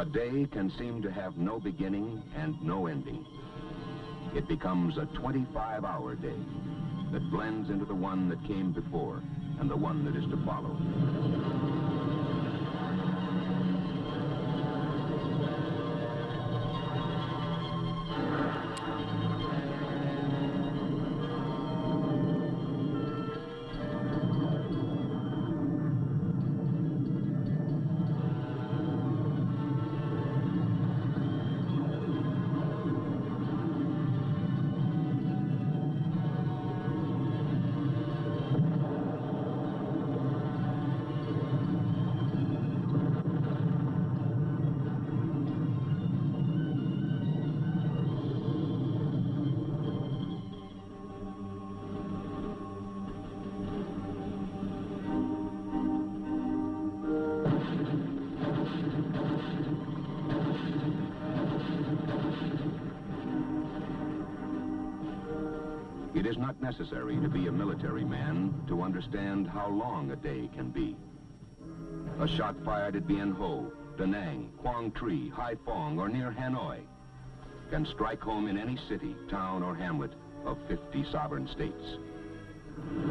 A day can seem to have no beginning and no ending. It becomes a 25-hour day that blends into the one that came before and the one that is to follow. It is not necessary to be a military man to understand how long a day can be. A shot fired at Bien Ho, Da Nang, Quang Tri, Haiphong, or near Hanoi can strike home in any city, town, or hamlet of 50 sovereign states.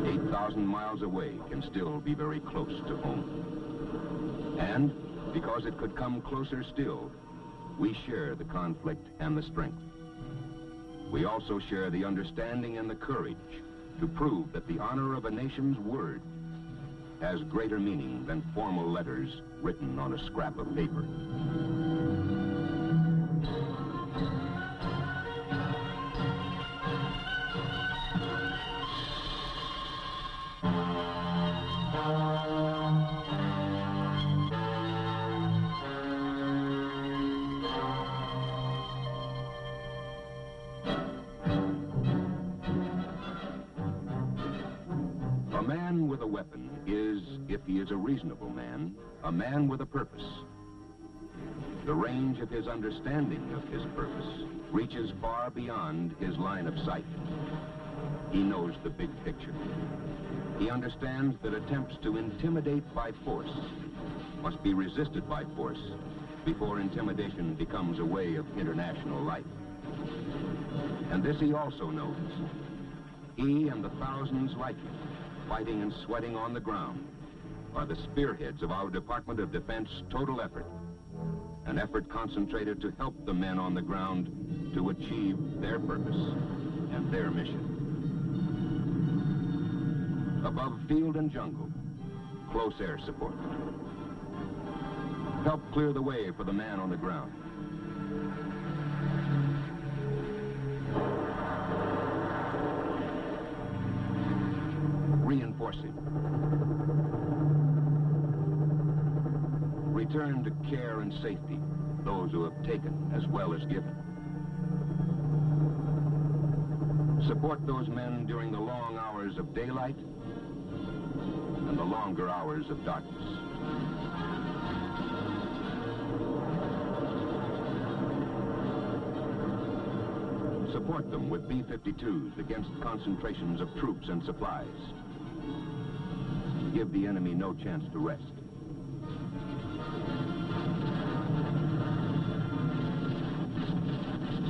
8,000 miles away can still be very close to home. And because it could come closer still, we share the conflict and the strength. We also share the understanding and the courage to prove that the honor of a nation's word has greater meaning than formal letters written on a scrap of paper. A man with a weapon is, if he is a reasonable man, a man with a purpose. The range of his understanding of his purpose reaches far beyond his line of sight. He knows the big picture. He understands that attempts to intimidate by force must be resisted by force before intimidation becomes a way of international life. And this he also knows. He and the thousands like him, fighting and sweating on the ground, are the spearheads of our Department of Defense total effort, an effort concentrated to help the men on the ground to achieve their purpose and their mission. Above field and jungle, close air support. Help clear the way for the man on the ground. Reinforcing. Return to care and safety those who have taken as well as given. Support those men during the long hours of daylight and the longer hours of darkness. Support them with B-52s against concentrations of troops and supplies. Give the enemy no chance to rest.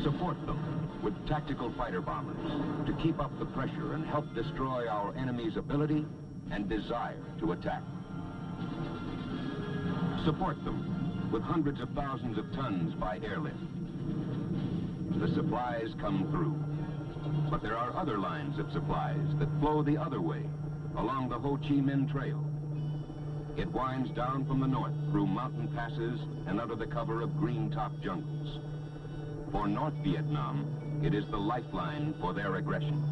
Support them with tactical fighter bombers to keep up the pressure and help destroy our enemy's ability and desire to attack. Support them with hundreds of thousands of tons by airlift. The supplies come through, but there are other lines of supplies that flow the other way along the Ho Chi Minh Trail. It winds down from the north through mountain passes and under the cover of green-top jungles. For North Vietnam, it is the lifeline for their aggression.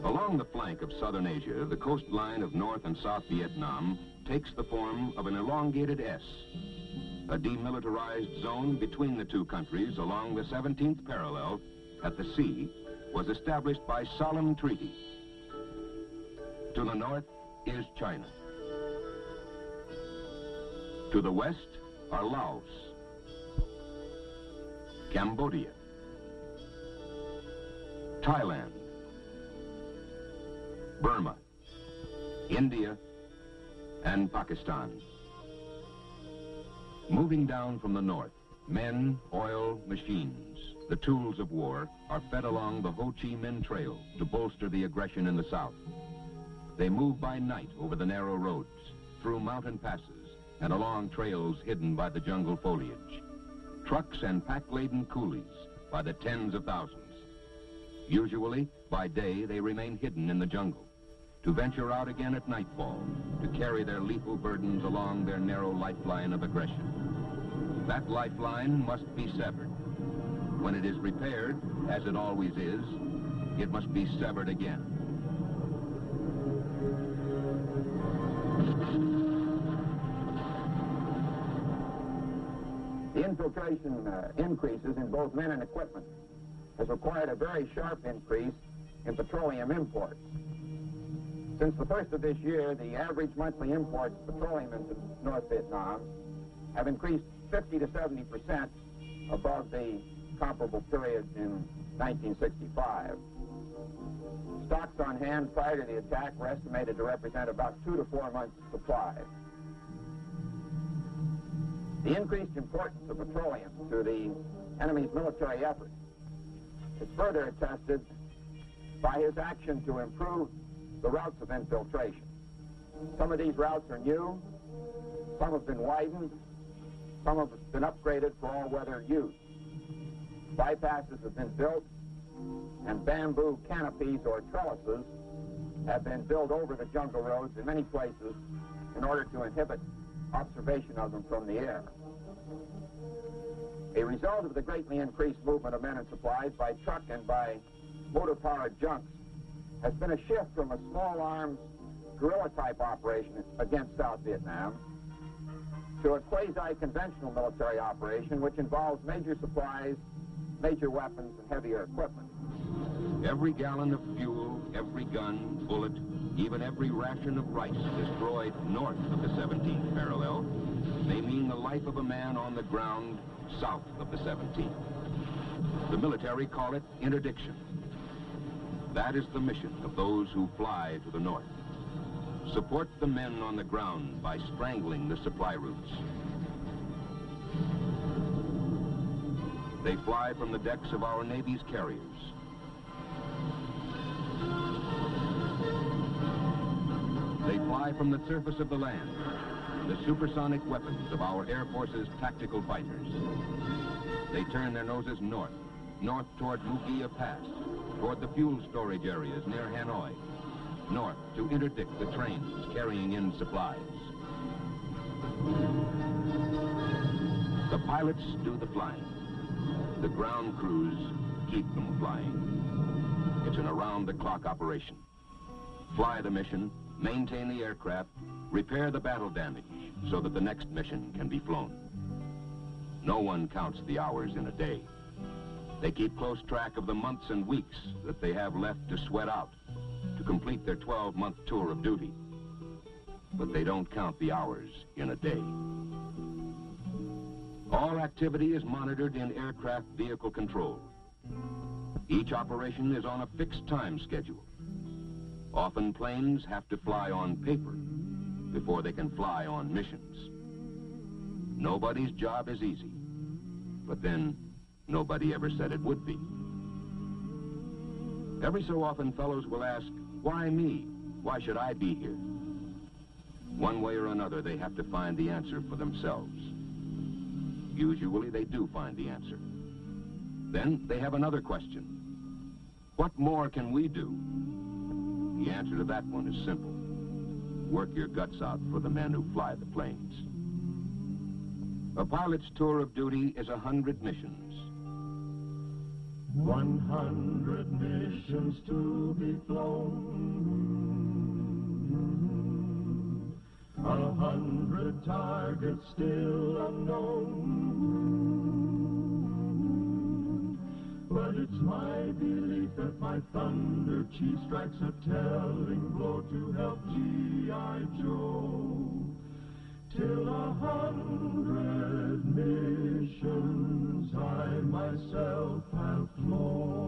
Along the flank of southern Asia, the coastline of North and South Vietnam takes the form of an elongated S. A demilitarized zone between the two countries along the 17th parallel at the sea was established by solemn treaty. To the north is China. To the west are Laos, Cambodia, Thailand, Burma, India, and Pakistan. Moving down from the north, men, oil, machines, the tools of war, are fed along the Ho Chi Minh Trail to bolster the aggression in the south. They move by night over the narrow roads, through mountain passes, and along trails hidden by the jungle foliage. Trucks and pack-laden coolies by the tens of thousands. Usually, by day, they remain hidden in the jungle, to venture out again at nightfall, to carry their lethal burdens along their narrow lifeline of aggression. That lifeline must be severed. When it is repaired, as it always is, it must be severed again. The infiltration increases in both men and equipment has required a very sharp increase in petroleum imports. Since the first of this year, the average monthly imports of petroleum into North Vietnam have increased 50 to 70% above the comparable period in 1965. Stocks on hand prior to the attack were estimated to represent about 2 to 4 months' supply. The increased importance of petroleum to the enemy's military effort is further attested by his action to improve the routes of infiltration. Some of these routes are new, some have been widened, some have been upgraded for all-weather use. Bypasses have been built, and bamboo canopies or trellises have been built over the jungle roads in many places in order to inhibit observation of them from the air. A result of the greatly increased movement of men and supplies by truck and by motor-powered junks has been a shift from a small-arms guerrilla-type operation against South Vietnam to a quasi-conventional military operation which involves major supplies, major weapons, and heavier equipment. Every gallon of fuel, every gun, bullet, even every ration of rice destroyed north of the 17th parallel may mean the life of a man on the ground south of the 17th. The military call it interdiction. That is the mission of those who fly to the north. Support the men on the ground by strangling the supply routes. They fly from the decks of our Navy's carriers. They fly from the surface of the land, the supersonic weapons of our Air Force's tactical fighters. They turn their noses north, north toward Mugia Pass, toward the fuel storage areas near Hanoi, north to interdict the trains carrying in supplies. The pilots do the flying. The ground crews keep them flying. It's an around-the-clock operation. Fly the mission, maintain the aircraft, repair the battle damage so that the next mission can be flown. No one counts the hours in a day. They keep close track of the months and weeks that they have left to sweat out to complete their 12-month tour of duty. But they don't count the hours in a day. All activity is monitored in aircraft vehicle control. Each operation is on a fixed time schedule. Often planes have to fly on paper before they can fly on missions. Nobody's job is easy, but then nobody ever said it would be. Every so often fellows will ask, why me? Why should I be here? One way or another, they have to find the answer for themselves. Usually they do find the answer. Then they have another question. What more can we do? The answer to that one is simple. Work your guts out for the men who fly the planes. A pilot's tour of duty is 100 missions. 100 missions to be flown. 100 targets still unknown. But it's my belief that my Thunder Chief strikes a telling blow to help G.I. Joe. Till 100 missions I myself have flown.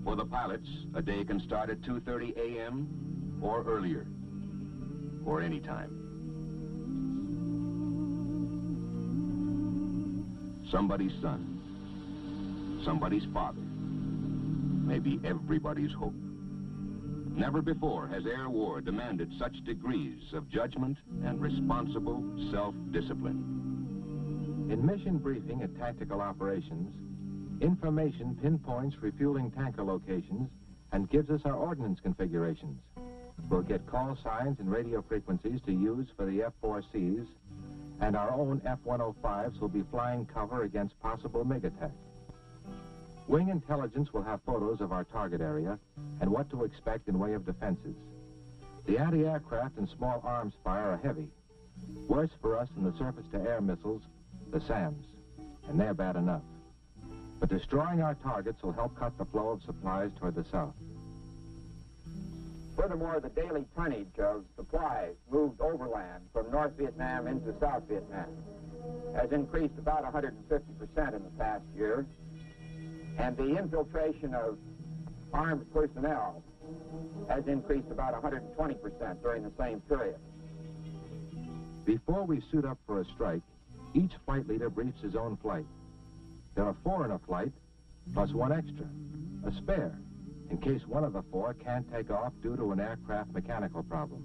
For the pilots, a day can start at 2:30 a.m. or earlier, or any time. Somebody's son, somebody's father, maybe everybody's hope. Never before has air war demanded such degrees of judgment and responsible self-discipline. In mission briefing at tactical operations, information pinpoints refueling tanker locations and gives us our ordnance configurations. We'll get call signs and radio frequencies to use for the F-4Cs, and our own F-105s will be flying cover against possible MiG attack. Wing intelligence will have photos of our target area and what to expect in way of defenses. The anti-aircraft and small arms fire are heavy. Worse for us than the surface-to-air missiles, the SAMs, and they're bad enough. But destroying our targets will help cut the flow of supplies toward the south. Furthermore, the daily tonnage of supplies moved overland from North Vietnam into South Vietnam has increased about 150% in the past year, and the infiltration of armed personnel has increased about 120% during the same period. Before we suit up for a strike, each flight leader briefs his own flight. There are 4 in a flight, plus 1 extra, a spare, in case one of the 4 can't take off due to an aircraft mechanical problem.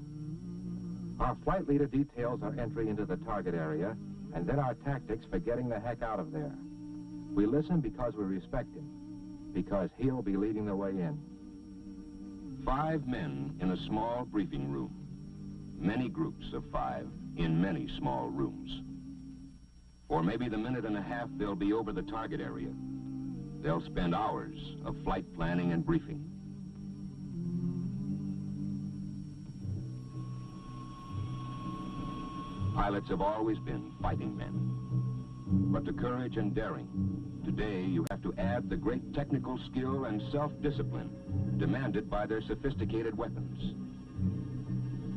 Our flight leader details our entry into the target area, and then our tactics for getting the heck out of there. We listen because we respect him, because he'll be leading the way in. 5 men in a small briefing room. Many groups of 5 in many small rooms. For maybe the minute and a half they'll be over the target area. They'll spend hours of flight planning and briefing. Pilots have always been fighting men. But to courage and daring, today you have to add the great technical skill and self-discipline demanded by their sophisticated weapons.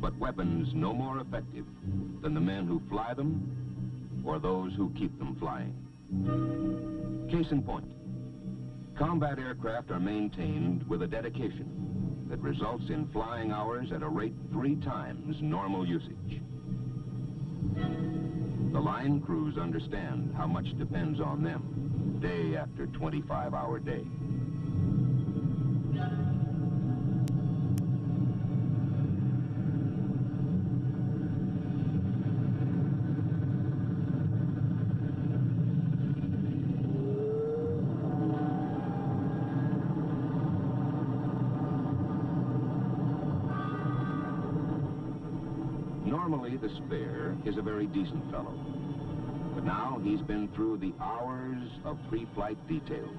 But weapons no more effective than the men who fly them or those who keep them flying. Case in point, combat aircraft are maintained with a dedication that results in flying hours at a rate 3 times normal usage. The line crews understand how much depends on them day after 25-hour day. Normally, the spare is a very decent fellow. But now he's been through the hours of pre-flight details.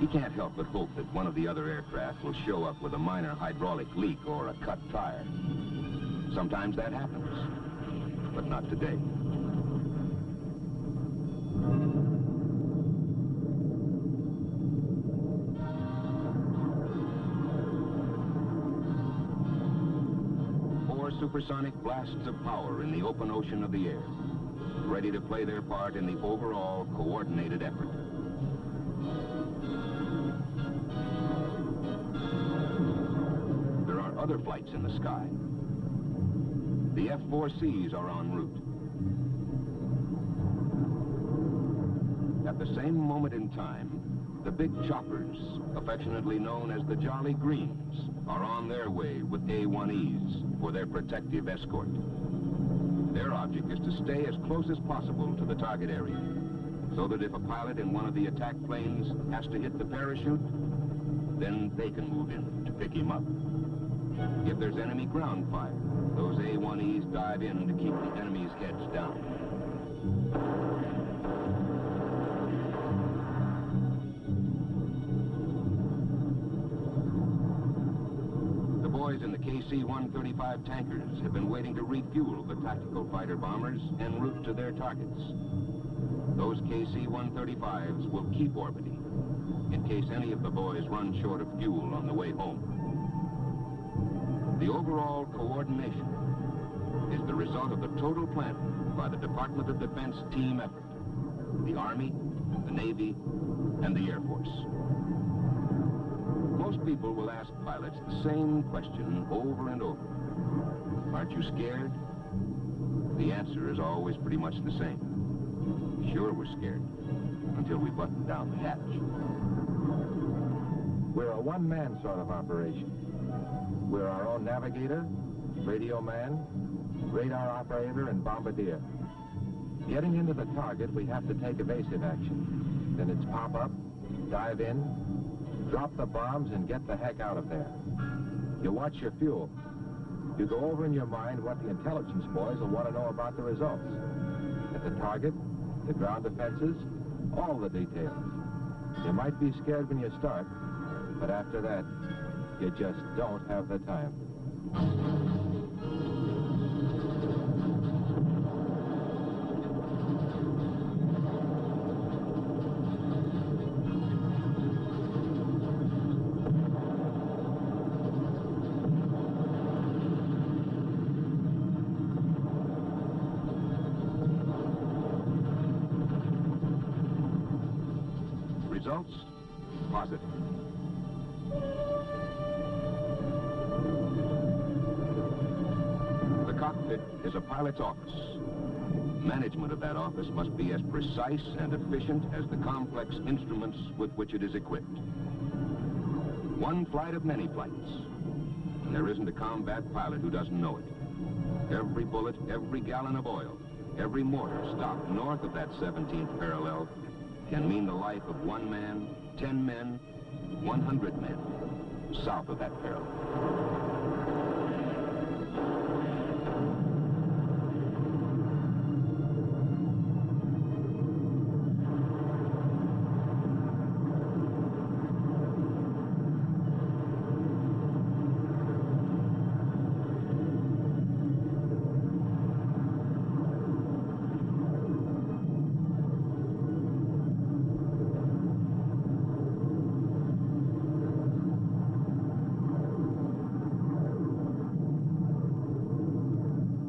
He can't help but hope that one of the other aircraft will show up with a minor hydraulic leak or a cut tire. Sometimes that happens, but not today. Supersonic blasts of power in the open ocean of the air, ready to play their part in the overall coordinated effort. There are other flights in the sky. The F-4Cs are en route. At the same moment in time, the big choppers, affectionately known as the Jolly Greens, are on their way with A-1Es for their protective escort. Their object is to stay as close as possible to the target area, so that if a pilot in one of the attack planes has to hit the parachute, then they can move in to pick him up. If there's enemy ground fire, those A-1Es dive in to keep the enemy's heads down. In the KC-135 tankers have been waiting to refuel the tactical fighter bombers en route to their targets. Those KC-135s will keep orbiting in case any of the boys run short of fuel on the way home. The overall coordination is the result of the total planning by the Department of Defense team effort, the Army, the Navy, and the Air Force. Most people will ask pilots the same question over and over. Aren't you scared? The answer is always pretty much the same. Sure, we're scared, until we button down the hatch. We're a one-man sort of operation. We're our own navigator, radio man, radar operator, and bombardier. Getting into the target, we have to take evasive action. Then it's pop up, dive in, drop the bombs, and get the heck out of there. You watch your fuel. You go over in your mind what the intelligence boys will want to know about the results. At the target, the ground defenses, all the details. You might be scared when you start, but after that, you just don't have the time. Results? Positive. The cockpit is a pilot's office. Management of that office must be as precise and efficient as the complex instruments with which it is equipped. One flight of many flights. And there isn't a combat pilot who doesn't know it. Every bullet, every gallon of oil, every mortar stopped north of that 17th parallel can mean the life of 1 man, 10 men, 100 men south of that parallel.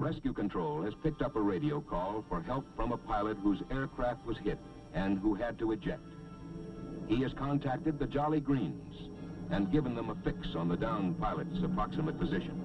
Rescue Control has picked up a radio call for help from a pilot whose aircraft was hit and who had to eject. He has contacted the Jolly Greens and given them a fix on the downed pilot's approximate position.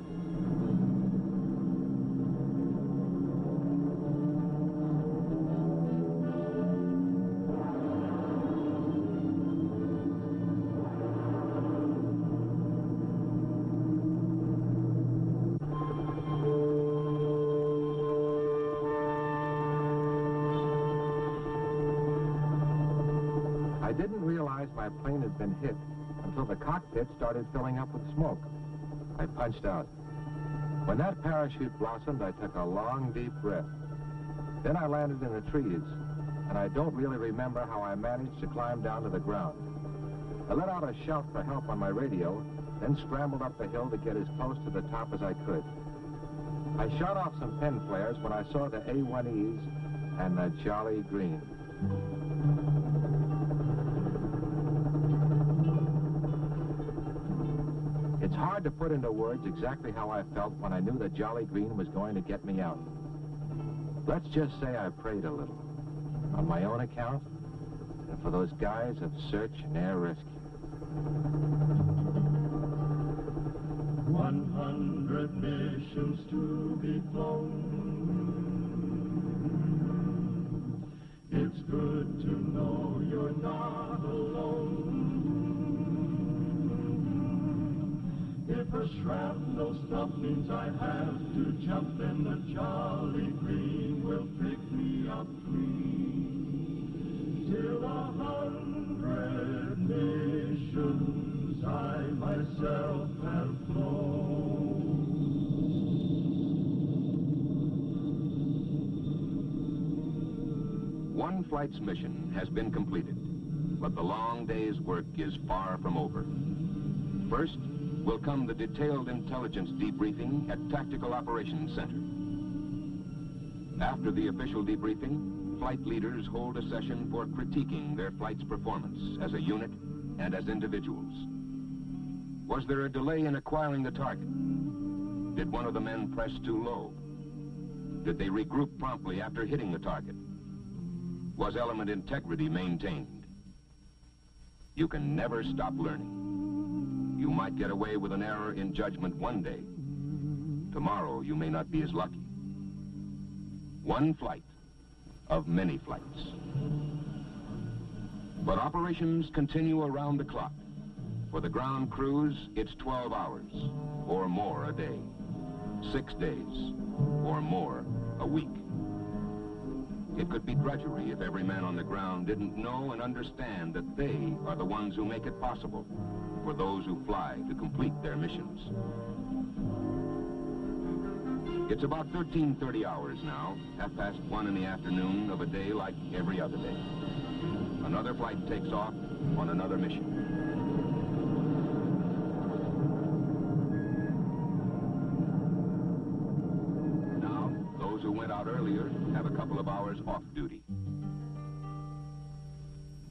I didn't realize my plane had been hit until the cockpit started filling up with smoke. I punched out. When that parachute blossomed, I took a long, deep breath. Then I landed in the trees, and I don't really remember how I managed to climb down to the ground. I let out a shout for help on my radio, then scrambled up the hill to get as close to the top as I could. I shot off some pen flares when I saw the A-1Es and the Jolly Green. It's hard to put into words exactly how I felt when I knew the Jolly Green was going to get me out. Let's just say I prayed a little, on my own account, and for those guys of search and air rescue. 100 missions to be flown. It's good to know you're not alone. If a shrapnel stop means I have to jump, then the Jolly Green will pick me up clean. Till 100 missions I myself have flown. One flight's mission has been completed, but the long day's work is far from over. First will come the detailed intelligence debriefing at Tactical Operations Center. After the official debriefing, flight leaders hold a session for critiquing their flight's performance as a unit and as individuals. Was there a delay in acquiring the target? Did one of the men press too low? Did they regroup promptly after hitting the target? Was element integrity maintained? You can never stop learning. You might get away with an error in judgment one day. Tomorrow, you may not be as lucky. One flight of many flights. But operations continue around the clock. For the ground crews, it's 12 hours or more a day, 6 days or more a week. It could be drudgery if every man on the ground didn't know and understand that they are the ones who make it possible for those who fly to complete their missions. It's about 13:30 hours now, 1:30 in the afternoon of a day like every other day. Another flight takes off on another mission. Now, those who went out earlier have a couple of hours off duty.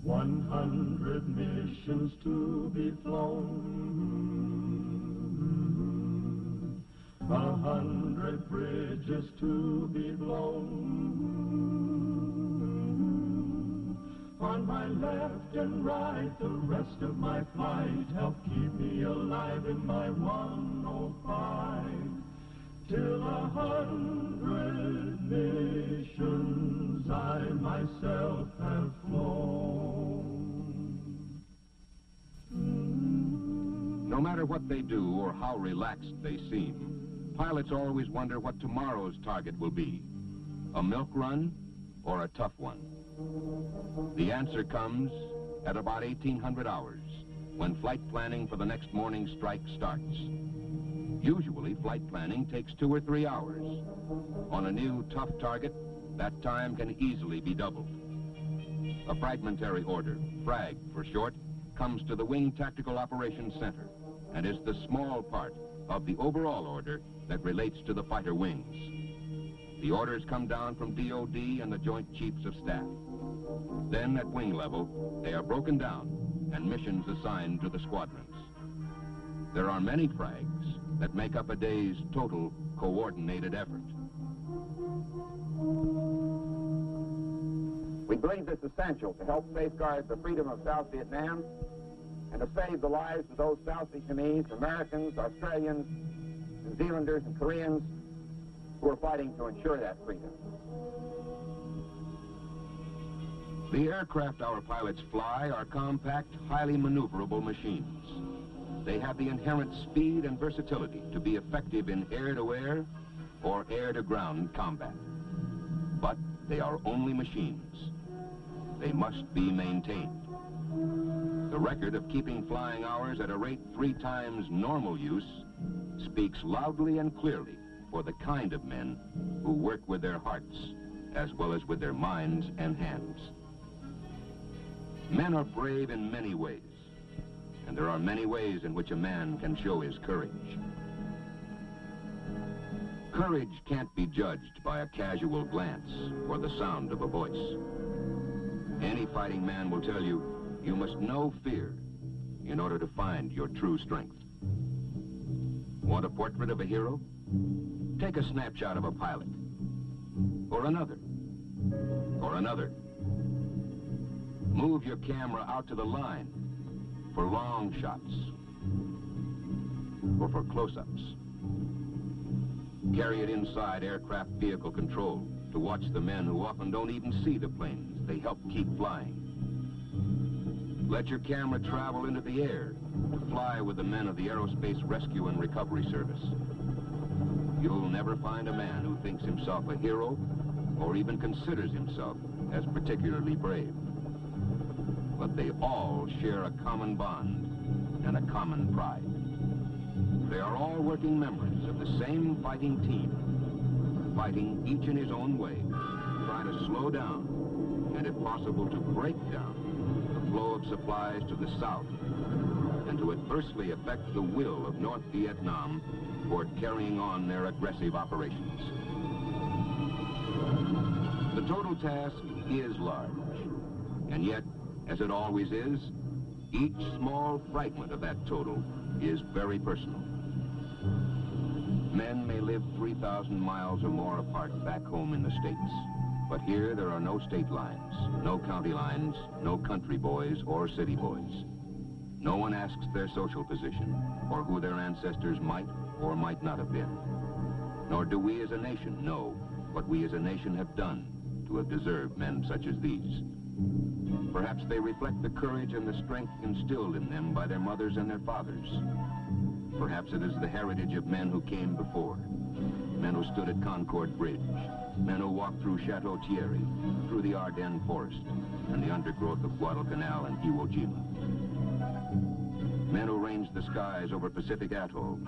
100 missions to be flown, 100 bridges to be blown. On my left and right, the rest of my flight help keep me alive in my 105. Till 100 missions I myself have flown. No matter what they do or how relaxed they seem, pilots always wonder what tomorrow's target will be. A milk run or a tough one? The answer comes at about 1800 hours, when flight planning for the next morning's strike starts. Usually, flight planning takes 2 or 3 hours. On a new, tough target, that time can easily be doubled. A fragmentary order, FRAG for short, comes to the Wing Tactical Operations Center and is the small part of the overall order that relates to the fighter wings. The orders come down from DOD and the Joint Chiefs of Staff. Then, at wing level, they are broken down and missions assigned to the squadrons. There are many frags that make up a day's total coordinated effort. We believe this essential to help safeguard the freedom of South Vietnam and to save the lives of those South Vietnamese, Americans, Australians, New Zealanders, and Koreans who are fighting to ensure that freedom. The aircraft our pilots fly are compact, highly maneuverable machines. They have the inherent speed and versatility to be effective in air-to-air or air-to-ground combat. But they are only machines. They must be maintained. The record of keeping flying hours at a rate 3 times normal use speaks loudly and clearly for the kind of men who work with their hearts as well as with their minds and hands. Men are brave in many ways, and there are many ways in which a man can show his courage. Courage can't be judged by a casual glance or the sound of a voice. Any fighting man will tell you, you must know fear in order to find your true strength. Want a portrait of a hero? Take a snapshot of a pilot, or another, or another. Move your camera out to the line for long shots, or for close-ups. Carry it inside aircraft vehicle control to watch the men who often don't even see the planes they help keep flying. Let your camera travel into the air to fly with the men of the Aerospace Rescue and Recovery Service. You'll never find a man who thinks himself a hero or even considers himself as particularly brave. But they all share a common bond and a common pride. They are all working members of the same fighting team, fighting each in his own way, trying to slow down and, if possible, to break down the flow of supplies to the south and to adversely affect the will of North Vietnam toward carrying on their aggressive operations. The total task is large, and yet, as it always is, each small fragment of that total is very personal. Men may live 3,000 miles or more apart back home in the States, but here there are no state lines, no county lines, no country boys or city boys. No one asks their social position or who their ancestors might or might not have been. Nor do we as a nation know what we as a nation have done to have deserved men such as these. Perhaps they reflect the courage and the strength instilled in them by their mothers and their fathers. Perhaps it is the heritage of men who came before, men who stood at Concord Bridge, men who walked through Chateau Thierry, through the Ardennes Forest, and the undergrowth of Guadalcanal and Iwo Jima. Men who ranged the skies over Pacific atolls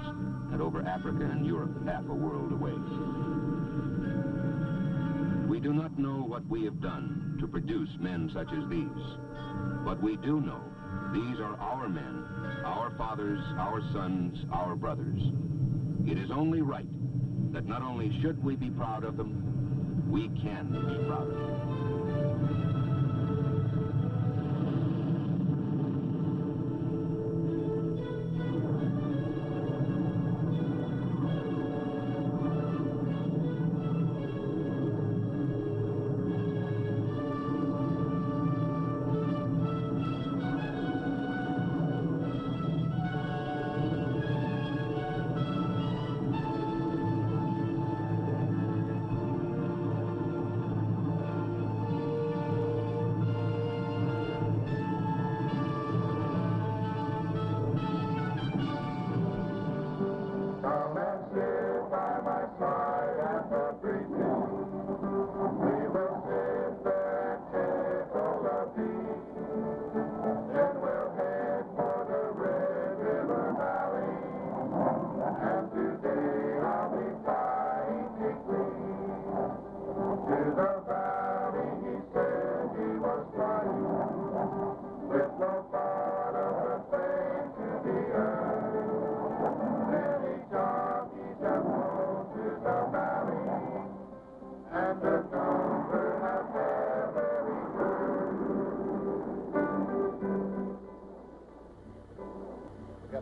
and over Africa and Europe, half a world away. We do not know what we have done to produce men such as these, but we do know these are our men, our fathers, our sons, our brothers. It is only right that not only should we be proud of them, we can be proud of them.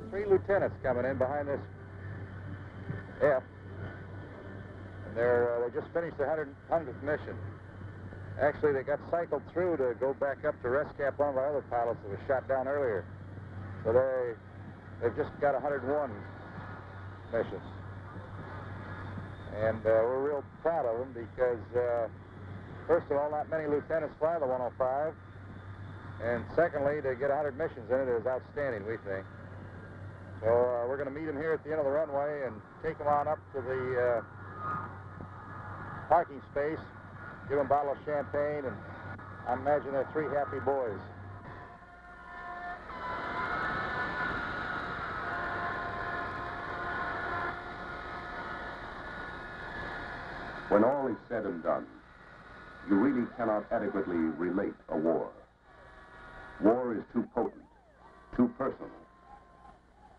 Three lieutenants coming in behind this F, and they just finished their 100th mission. Actually, they got cycled through to go back up to rescue one of our other pilots that was shot down earlier. So they've just got 101 missions, and we're real proud of them because first of all, not many lieutenants fly the 105, and secondly, to get 100 missions in it is outstanding, we think. So we're going to meet them here at the end of the runway and take them on up to the parking space, give them a bottle of champagne, and I imagine they're three happy boys. When all is said and done, you really cannot adequately relate a war. War is too potent, too personal.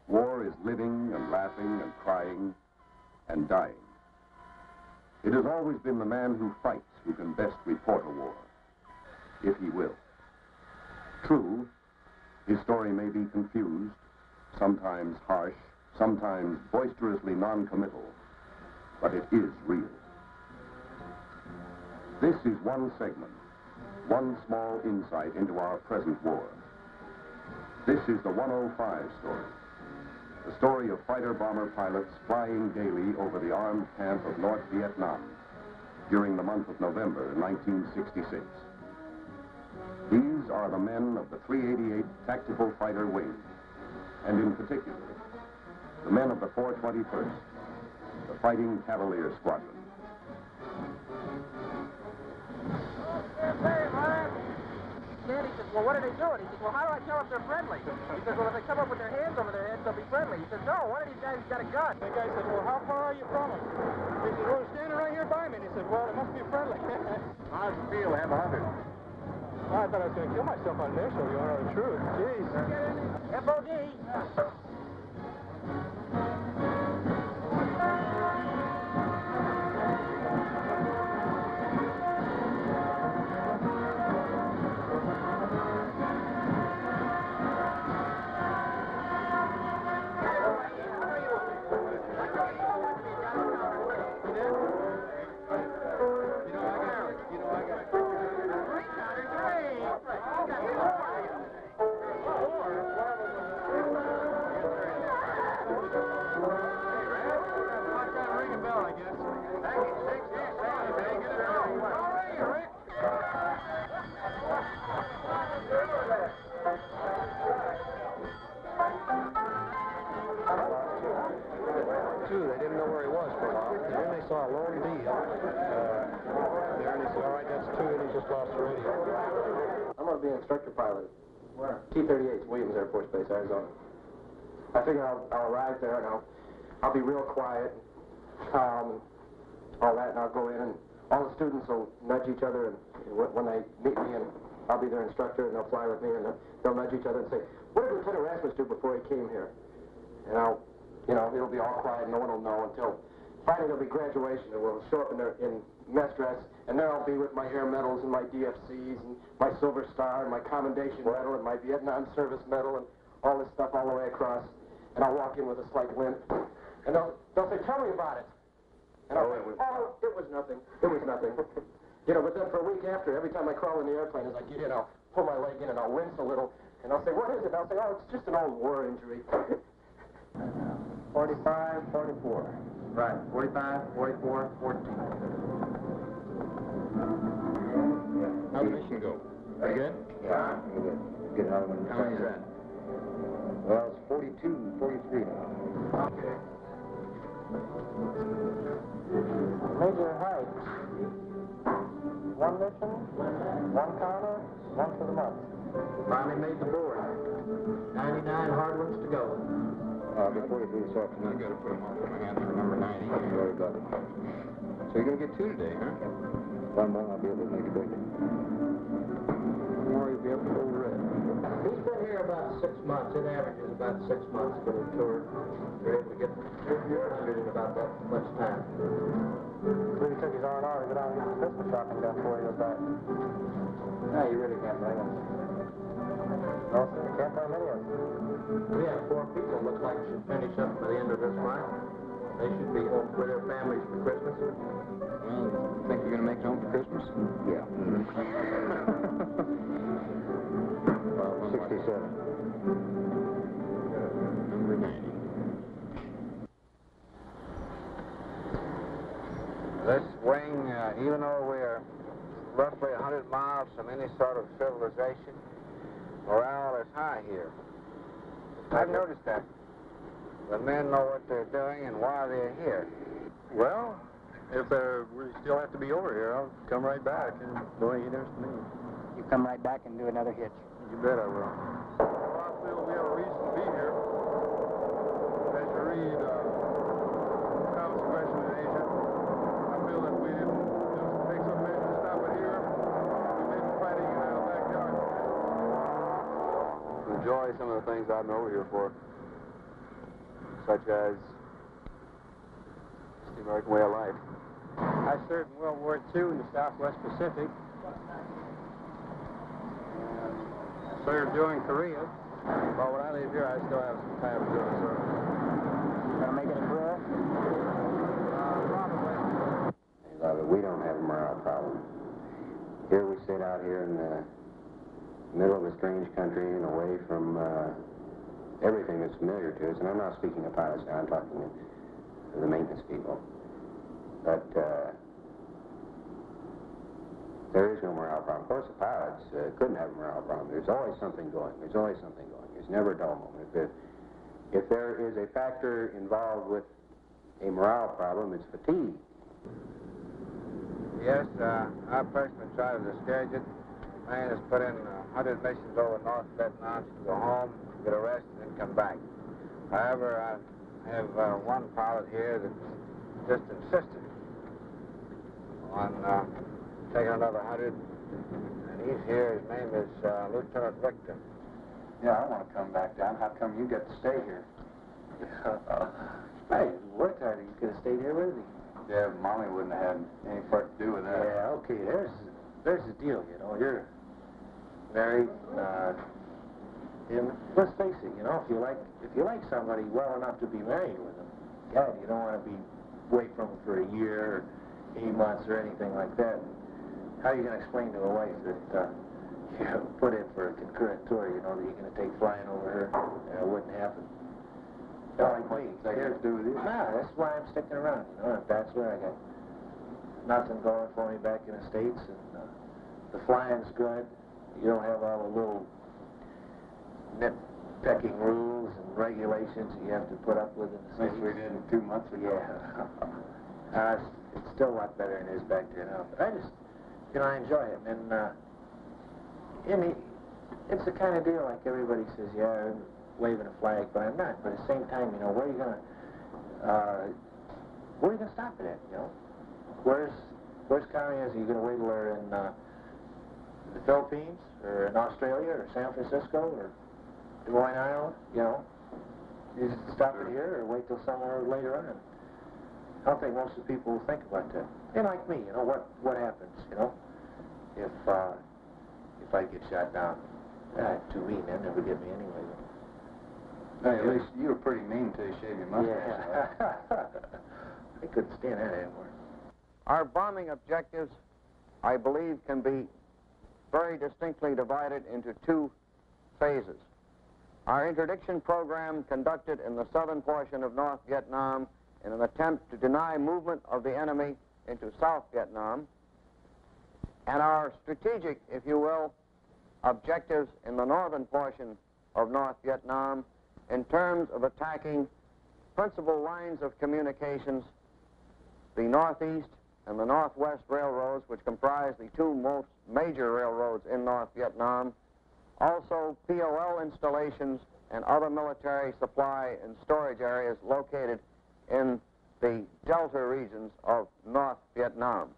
War is living and laughing and crying and dying. It has always been the man who fights who can best report a war, if he will. True, his story may be confused, sometimes harsh, sometimes boisterously non-committal, but it is real. This is one segment, one small insight into our present war. This is the 105 story. The story of fighter-bomber pilots flying daily over the armed camp of North Vietnam during the month of November 1966. These are the men of the 388 Tactical Fighter Wing, and in particular, the men of the 421st, the Fighting Cavalier Squadron. He says, well, what are they doing? He says, well, how do I tell if they're friendly? He says, well, if they come up with their hands over their heads, they'll be friendly. He says, no, one of these guys has got a gun. The guy said, well, how far are you from them? He said, well, they're standing right here by me. And he said, well, it must be friendly. How's it feel to have 100? Well, I thought I was going to kill myself on this, so you want to know the truth. Jeez. FOD. just lost the radio. I'm going to be an instructor pilot. Where? T-38, Williams Air Force Base, Arizona. I figure I'll arrive there and I'll be real quiet, calm, and all that, and I'll go in and all the students will nudge each other and when they meet me, and I'll be their instructor, and they'll fly with me, and they'll nudge each other and say, "What did Lieutenant Rasmus do before he came here?" And it'll be all quiet, no one will know until finally there'll be graduation, and we'll show up in mess dress, and there I'll be with my air medals and my DFCs and my Silver Star and my Commendation Medal and my Vietnam Service Medal and all this stuff all the way across. And I'll walk in with a slight limp, and they'll say, "Tell me about it." And I'll say, "Oh, it was nothing. It was nothing." But then for a week after, every time I crawl in the airplane, as I get in, I'll pull my leg in and I'll wince a little, and I'll say, "What is it?" And I'll say, "Oh, it's just an old war injury." 45, 44. Right, 45, 44, 14. How'd the mission go? Pretty good? Yeah, good. Good. How many is that? Well, it's 42, 43 now. Okay. Major height. One mission, one counter, one for the month. Finally made the board. 99 hard ones to go. Before you do this afternoon, I got to put them on for my hand for number 90. Don't worry about it. So you're going to get 2 today, huh? One more, I'll be able to make a big one. One more, you'll be able to hold the rest. He's been here about 6 months. It averages about 6 months for the tour. You're able to get 100 in about that much time. Really took his R&R to go down and get the Christmas shopping done before he goes back. No, you really can't blame him. No, sir, you can't blame any of them. We have 4 people looks like should finish up by the end of this month. They should be home with their families for Christmas. Well, think you're going to make it home for Christmas? Yeah. 67. Number 90. This wing, even though we're roughly 100 miles from any sort of civilization, morale is high here. I've noticed that. The men know what they're doing and why they're here. Well, if we still have to be over here, I'll come right back. And boy, you never me. You come right back and do another hitch. You bet I will. Well, I feel we have a reason to be here. As you read Thomas Question in Asia, I feel that we didn't just take some measures to stop it here. We may be fighting in our backyard. Enjoy some of the things I'm over here for, such as the American way of life. I served in World War II in the Southwest Pacific. Served during Korea. Well, when I leave here, I still have some time to do the service. Gonna make it a career? Probably. We don't have a morale problem. Here we sit out here in the middle of a strange country and away from everything that's familiar to us. And I'm not speaking of pilots now, I'm talking to the maintenance people. But there is no morale problem. Of course, the pilots couldn't have a morale problem. There's always something going. There's always something going. There's never a dull moment. If there is a factor involved with a morale problem, it's fatigue. Yes, I personally try to discourage it. Man has put in 100 missions over North Vietnam to go home, get a rest, and then come back. However, I have one pilot here that just insisted on taking another 100, and he's here. His name is Lieutenant Victor. Yeah, I want to come back down. How come you get to stay here? Hey, worked hard. You could have stayed here with me. Yeah, Mommy wouldn't have had any part to do with that. Yeah, okay, there's the deal, you know. You're married, let's face it, you know, if you like somebody well enough to be married with them, God, you don't want to be away from them for a year or 8 months or anything like that. How are you going to explain to a wife that you put in for a concurrent tour, you know, that you're going to take flying over her? It wouldn't happen. Don't like me. That has to do with you? Nah, that's why I'm sticking around, you know. That's where I got nothing going for me back in the States, and the flying's good. You don't have all the little nitpicking rules and regulations that you have to put up with in the States. Which we did 2 months ago. Yeah. It's still a lot better than it is back there now. But I just you know, I enjoy it. And it's the kind of deal like everybody says, yeah, I'm waving a flag, but I'm not. But at the same time, you know, where are you gonna stop it at? You know, where's Connie? Is he gonna wait till they're in the Philippines or in Australia or San Francisco or Des Moines, Iowa? You know, you just stop it here or wait till somewhere later on. I don't think most of the people will think about that. They like me, you know, what happens, you know, if I get shot down. To me, man, never get me anyway. Hey, at least you were pretty mean till you shaved your mustache. Yeah. I couldn't stand that anymore. Our bombing objectives, I believe, can be very distinctly divided into two phases. Our interdiction program conducted in the southern portion of North Vietnam in an attempt to deny movement of the enemy into South Vietnam, and our strategic, if you will, objectives in the northern portion of North Vietnam in terms of attacking principal lines of communications, the Northeast and the Northwest railroads, which comprise the two most major railroads in North Vietnam, also POL installations and other military supply and storage areas located in the delta regions of North Vietnam.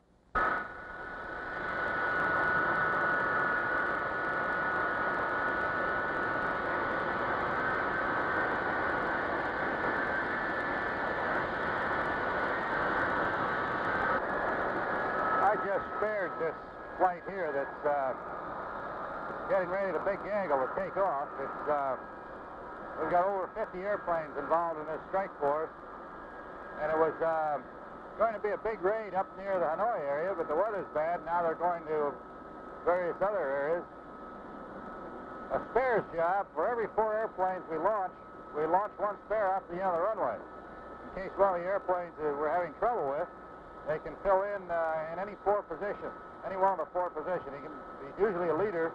I just spared this flight here that's getting ready to big angle to take off. We've got over 50 airplanes involved in this strike force, and it was going to be a big raid up near the Hanoi area, but the weather's bad. Now they're going to various other areas. A spares job, for every 4 airplanes we launch one spare off the end of the runway. In case one of the airplanes that we're having trouble with, they can fill in any 4 position, any one of the 4 positions. He's usually a leader,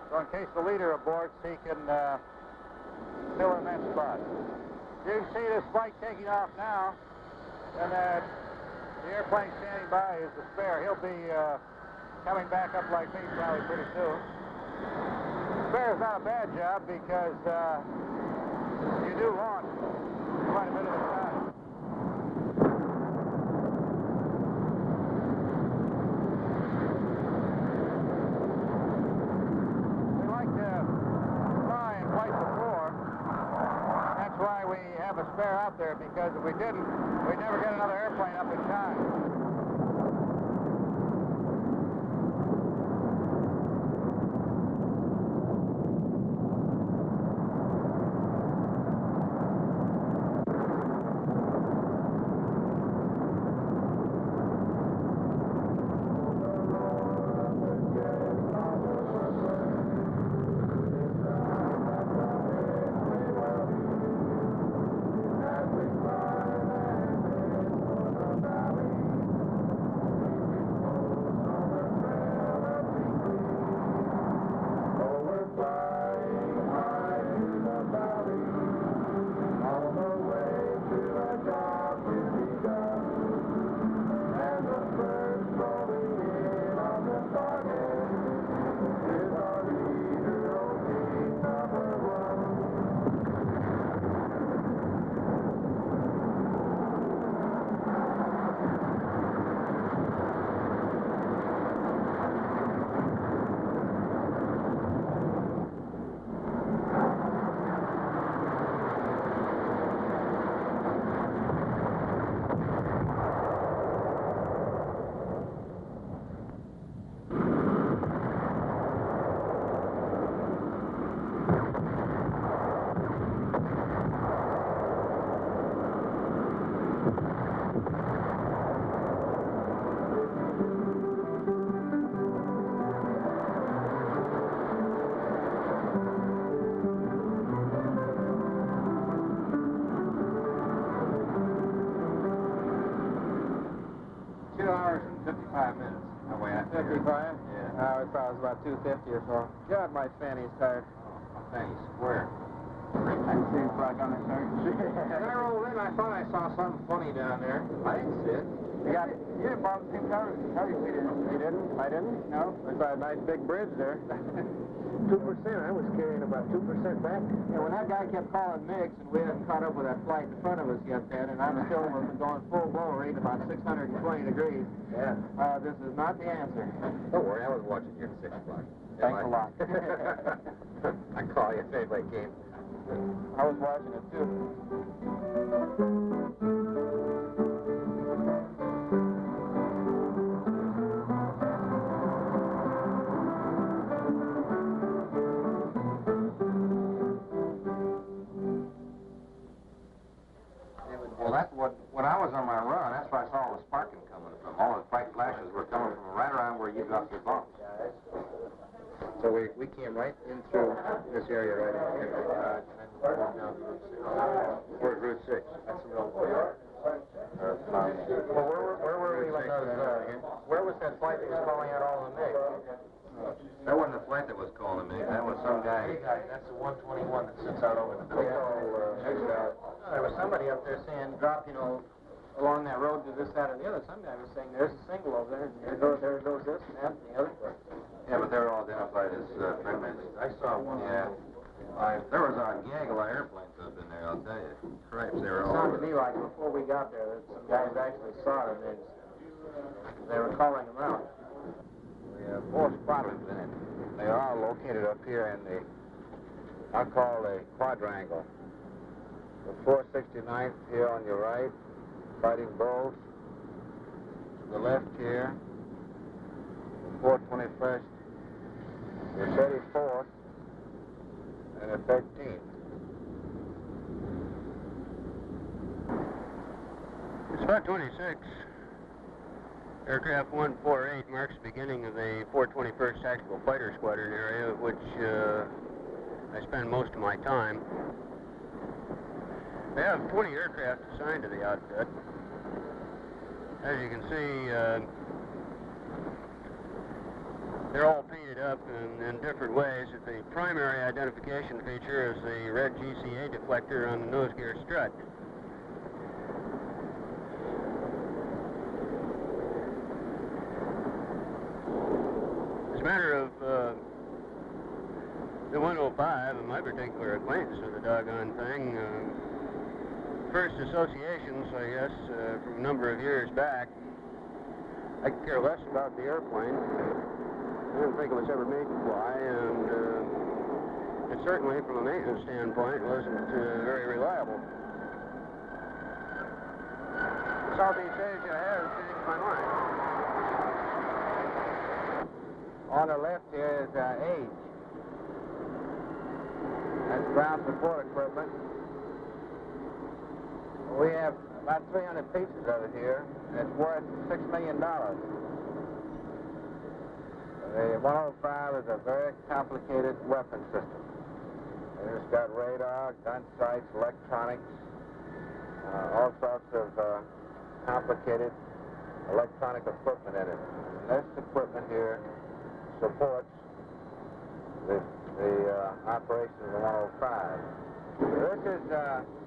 so in case the leader aborts, he can fill in that spot. You can see this flight taking off now, and the airplane standing by is the spare. He'll be coming back up like me probably pretty soon. Spare is not a bad job because you do launch quite a bit of the time. We like to fly and fight before. That's why we have a spare out there, because if we didn't, we'd never get another airplane up in time. About 250 or so. God, my fanny's tired. Fanny square. I can see before I got my start. When I rolled in, I thought I saw something funny down there. I didn't see it. You got Yeah, Bob King Covey. We didn't. He didn't? I didn't? No. There's a nice big bridge there. 2%. I was carrying about 2% back. Yeah, when that guy kept calling Mix, and we hadn't caught up with that flight in front of us yet then, and I'm still going full blow rate about 620 degrees. Yeah. This is not the answer. Don't worry, I was watching you at 6 o'clock. Thanks a lot. I call you if anybody came. I was watching it too. Well, that's when I was on my run, that's where I saw all the sparking coming from. All the bright flashes were coming from right around where you got your bumps. So we came right in through this area right here. Where's Route 6? That's the real well, where were we when those, where was that flight that was calling out all the MiG? That wasn't the flight that was calling me. That was some guy. That's the 121 that sits out over the place. There was somebody up there saying, drop, along that road to this, that, or the other. Some guy was saying, there's a single over there, and there goes this, and that, and the other. Yeah, but they were all identified as fragments. I saw one. Yeah. There was a gaggle of airplanes up in there, I'll tell you. Cripes, they were It all sounded to me like before we got there that some guys actually saw it, and they were calling them out. We have 4 squadrons in it. They are all located up here in the, I'll call the quadrangle. The 469th here on your right, Fighting Bulls. To the left here, the 421st, the 34th, and the 13th. Spot 26, aircraft 148 marks the beginning of the 421st Tactical Fighter Squadron area, which I spend most of my time. They have 20 aircraft assigned to the outfit. As you can see, they're all painted up in different ways. The primary identification feature is the red GCA deflector on the nose gear strut. As a matter of the 105 and my particular acquaintance with the doggone thing, first associations, I guess, from a number of years back, I could care less about the airplane. I didn't think it was ever made to fly, and it certainly, from a maintenance standpoint, wasn't very reliable. Southeast Asia has changed my mind. On the left here is age. That's ground support equipment. We have about 300 pieces of it here, and it's worth $6 million. The 105 is a very complicated weapon system. It's got radar, gun sights, electronics, all sorts of complicated electronic equipment in it. And this equipment here supports the operation of the 105. This is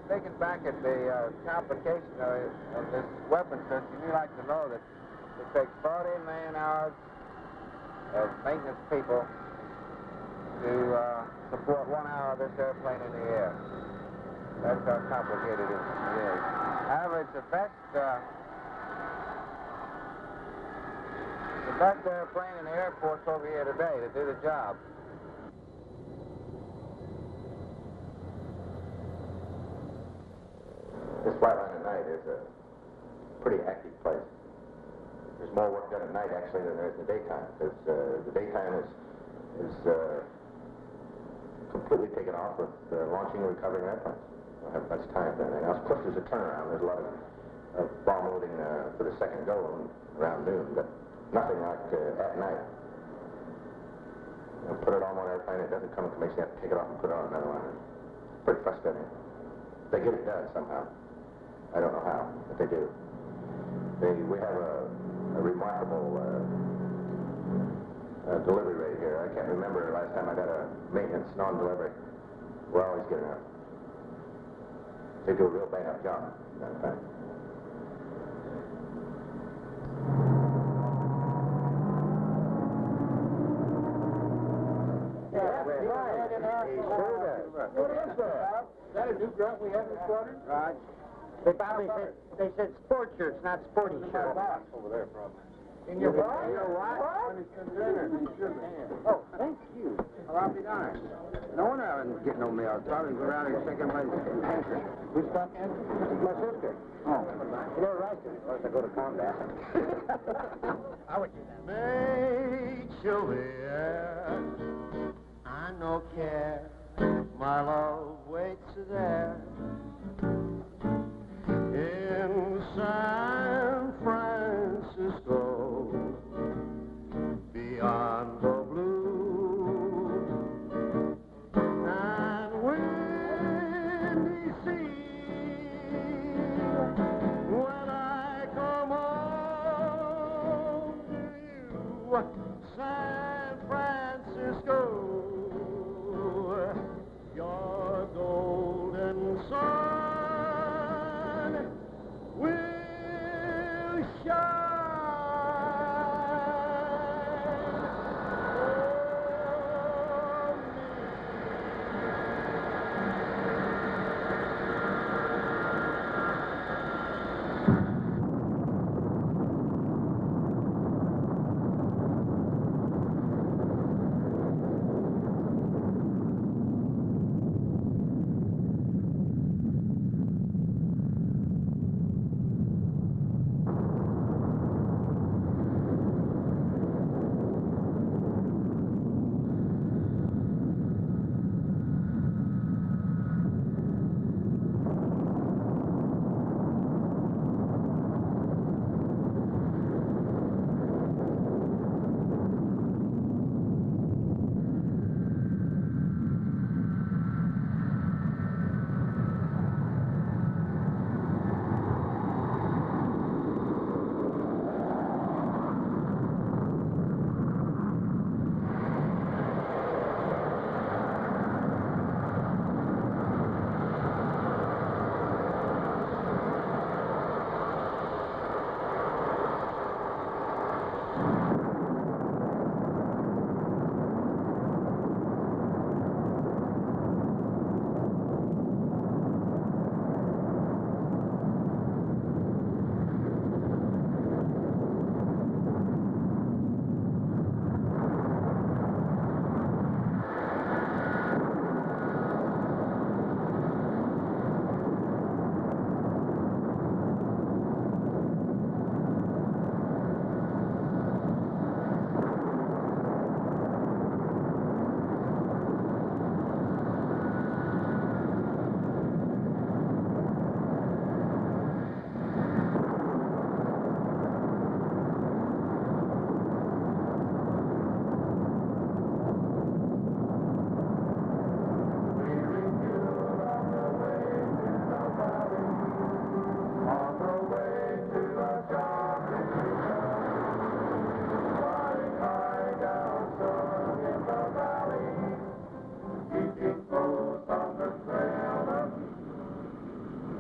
thinking back at the complication of this weapon system. You like to know that it takes 40 man-hours of maintenance people to support 1 hour of this airplane in the air. That's how complicated it is. However, it's the best airplane in the Air Force over here today to do the job. This flatline at night is a pretty active place. There's more work done at night, actually, than there is in the daytime. The daytime is completely taken off with launching and recovering airplanes. We don't have much time for anything else. Of course, there's a turnaround. There's a lot of bomb loading for the second go around noon, but nothing like at night. You put it on one airplane, it doesn't come in commission, you have to take it off and put it on another one. It's pretty frustrating. They get it done somehow. I don't know how, but they do. We have a remarkable delivery rate here. I can't remember the last time I got a maintenance non-delivery. We're always getting up. They do a real bang-up job, matter of fact. What is that? Is that a new grunt we haven't squadron? Raj. They said sport shirts, not sporty shirts. Over there, probably. In your box? In your what? Oh, thank you. Well, I'll be darned. No wonder I didn't get no mail. I probably go around here and check everybody's answer. Who's talking? My sister. Oh. You never write to me unless I go to combat. I would do that. Juliet, I no care. My love waits there. In San Francisco, beyond the blue and windy sea. When I come home to you, San Francisco, your golden sun will shine.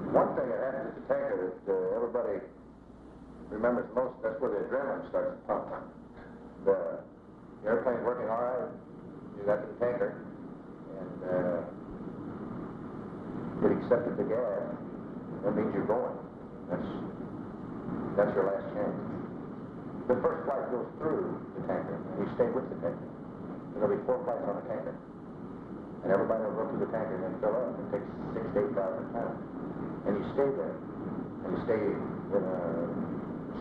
One thing that happens at the tanker that everybody remembers most, that's where the adrenaline starts to pump. The airplane's working all right, you got to the tanker, and it accepted the gas, that means you're going. That's your last chance. The first flight goes through the tanker, and you stay with the tanker. There'll be 4 flights on the tanker. And everybody will go through the tanker and then fill up. It takes 6,000 to 8,000 pounds. And you stay there. And you stay in a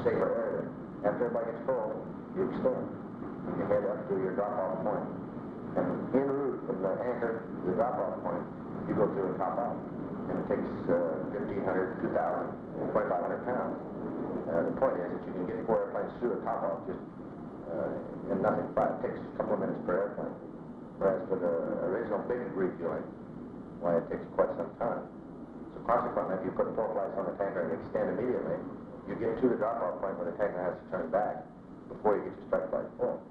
safer area. After everybody gets full, you extend. And you head up to your drop-off point. And en route from the anchor to the drop-off point, you go through and top out. And it takes 1,500, 2,000, 2,500 pounds. The point is that you can get 4 airplanes through a top-off just in nothing but it takes a couple of minutes per airplane. Whereas for the original big refueling, why it takes quite some time. So consequently, if you put 4 flights on the tanker and extend immediately, you get to the drop-off point where the tanker has to turn back before you get to strike flight full.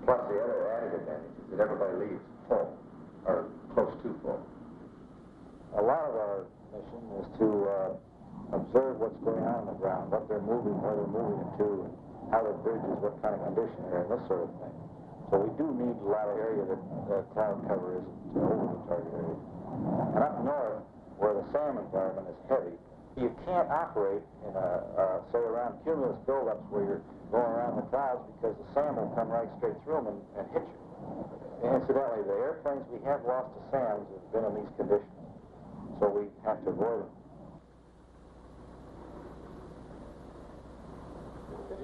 Plus the other added advantage is that everybody leaves full, or close to full. A lot of our mission is to observe what's going on the ground, what they're moving, where they're moving it to, how the bridge is, what kind of condition they're in, this sort of thing. So we do need a lot of area that cloud cover isn't over the target area. can't operate in say around cumulus buildups where you're going around the clouds because the SAM will come right straight through them and hit you. And incidentally, the airplanes we have lost to SAMs have been in these conditions, so we have to avoid them.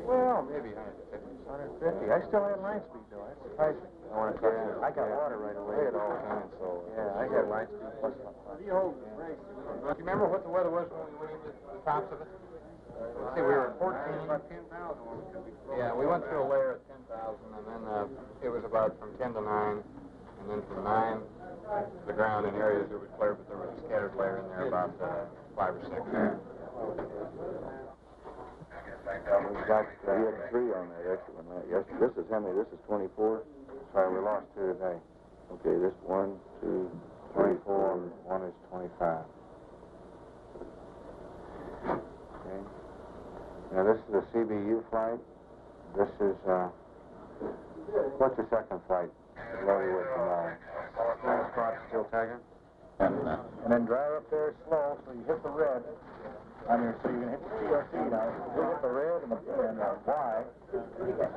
Well, maybe 150. 150. I still had line speed, though. That surprised me. I got water right away at all times, so yeah, I had line speed plus enough. Do you hold the brakes? Do you remember what the weather was when we went into the tops of it? Let's see, we were at 14. About 10,000. Yeah, we went through a layer at 10,000, and then it was about from 10 to 9, and then from 9 to the ground in areas that was clear, but there was a scattered layer in there about 5 or 6. We got we had 3 on that extra one. This is how many? This is 24. Sorry, we lost 2 today. Okay, this 1, 2, 3, 4, and 1 is 25. Okay. Now this is a CBU flight. This is what's your second flight? Loaded with tomorrow. Spot still tagging. And then drive up there slow so you hit the red. So you're going to hit the TRT now. You hit the red and Y,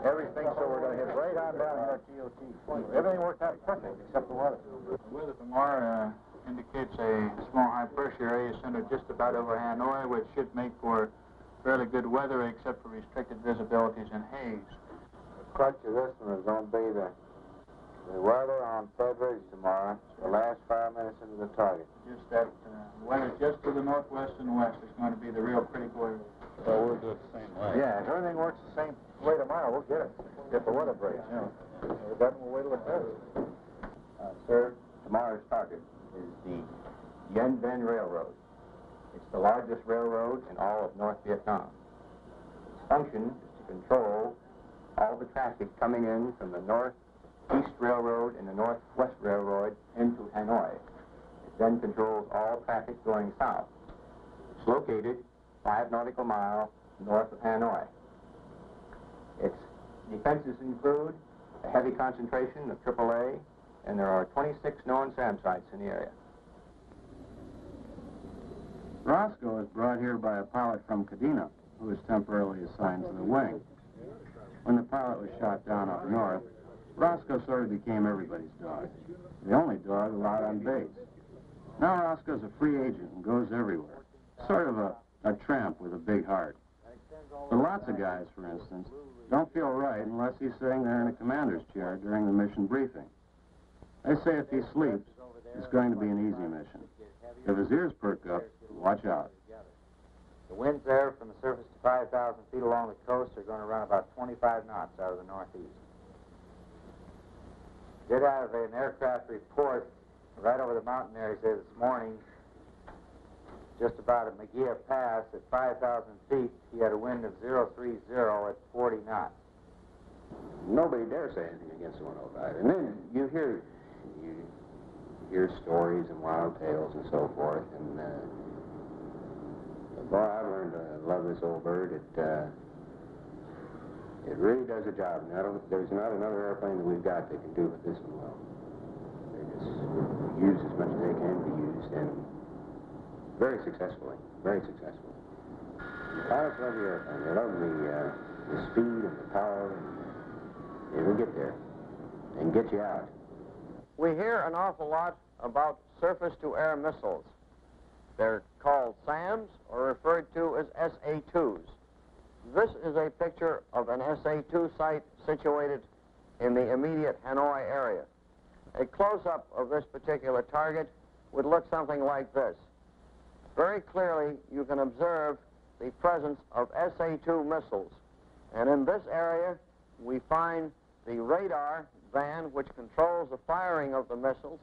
everything, so we're going to hit right on down here at TOT. Everything worked out perfect except the weather. The weather tomorrow indicates a small high pressure area centered just about over Hanoi, which should make for fairly good weather except for restricted visibilities and haze. The crutch of this one is going to be the weather on Fed Ridge tomorrow, the last 5 minutes into the target. Just that weather just to the northwest and west is going to be the real critical area. So we'll do it the same way. Yeah, if everything works the same way tomorrow, we'll get it. If the weather breaks, you know. Then we'll wait till it does. Sir, tomorrow's target is the Yen Ben Railroad. It's the largest railroad in all of North Vietnam. Its function is to control all the traffic coming in from the Northeast Railroad and the Northwest Railroad into Hanoi. It then controls all traffic going south. It's located 5 nautical miles north of Hanoi. Its defenses include a heavy concentration of AAA, and there are 26 known SAM sites in the area. Roscoe was brought here by a pilot from Kadena, who was temporarily assigned to the wing. When the pilot was shot down up north, Roscoe sort of became everybody's dog. The only dog allowed on base. Now Roscoe's a free agent and goes everywhere. Sort of a tramp with a big heart. But lots of guys, for instance, don't feel right unless he's sitting there in a commander's chair during the mission briefing. They say if he sleeps, it's going to be an easy mission. If his ears perk up, watch out. The winds there from the surface to 5,000 feet along the coast are going to run about 25 knots out of the northeast. Did have an aircraft report right over the mountain there, he said this morning, just about at Magia Pass at 5,000 feet, he had a wind of 030 at 40 knots. Nobody dares say anything against the 105. And then you hear stories and wild tales and so forth, and boy, I've learned to love this old bird. It really does a job. There's not another airplane that we've got that can do what this one will. They just use as much as they can be used, and very successfully, very successfully. The pilots love the airplane. They love the speed and the power, and it'll get there and get you out. We hear an awful lot about surface-to-air missiles. They're called SAMs, or referred to as SA-2s. This is a picture of an SA-2 site situated in the immediate Hanoi area. A close-up of this particular target would look something like this. Very clearly, you can observe the presence of SA-2 missiles. And in this area, we find the radar van which controls the firing of the missiles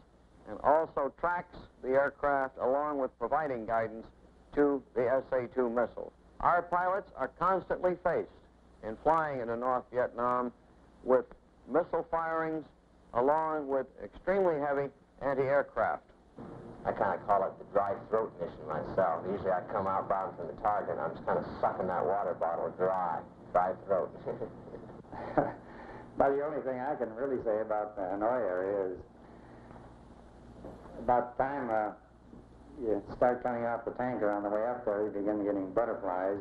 and also tracks the aircraft along with providing guidance to the SA-2 missiles. Our pilots are constantly faced in flying into North Vietnam with missile firings along with extremely heavy anti-aircraft. I kind of call it the dry throat mission myself. Usually I come outbound from the target and I'm just kind of sucking that water bottle dry throat. Well, the only thing I can really say about the Hanoi area is about the time you start coming off the tanker on the way up there, you begin getting butterflies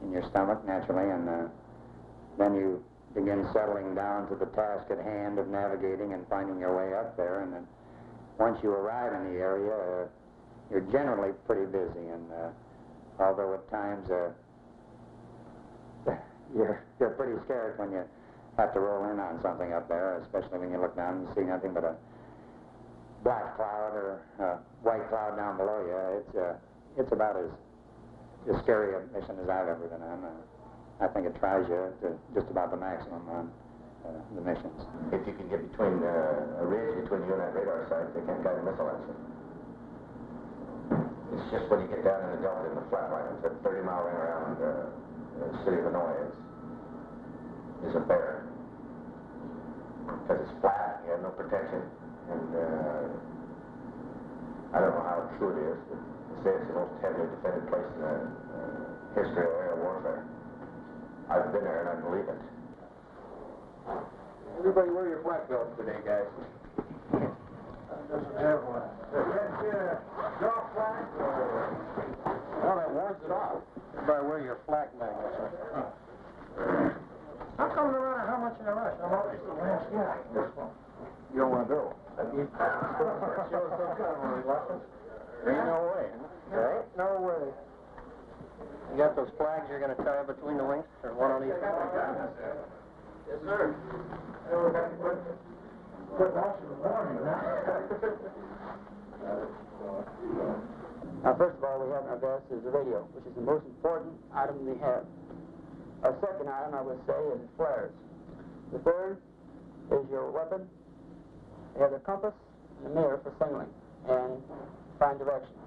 in your stomach, naturally, and then you begin settling down to the task at hand of navigating and finding your way up there, and then once you arrive in the area, you're generally pretty busy, and although at times you're pretty scared when you have to roll in on something up there, especially when you look down and you see nothing but a black cloud or a white cloud down below you. It's about as scary a mission as I've ever been on. I think it tries you to just about the maximum on the missions. If you can get between a ridge between you and that radar site, they can't guide a missile at you. It's just when you get down in the Delta in the flatlands, that 30-mile ring around the city of Hanoi is a bear. Because it's flat, you have no protection, and I don't know how true it is, but they say it's the most heavily defended place in the history of aerial warfare. I've been there and I believe it. Everybody wear your black belts today, guys. Doesn't have one. Draw flag? Well, that warns it off. Everybody wear your flak magnets. How come no matter how much I rush, I'm always the last guy? You don't want to go. Shows some kind of reluctance. There ain't no way. There ain't no way. You got those flags you're going to tie between the wings, or one on each? Yes, sir. We're going to put watch in the morning now. Now, first of all, we have in our vest is the radio, which is the most important item we have. Our second item, I would say, is flares. The third is your weapon. You have the compass and the mirror for signaling and find direction.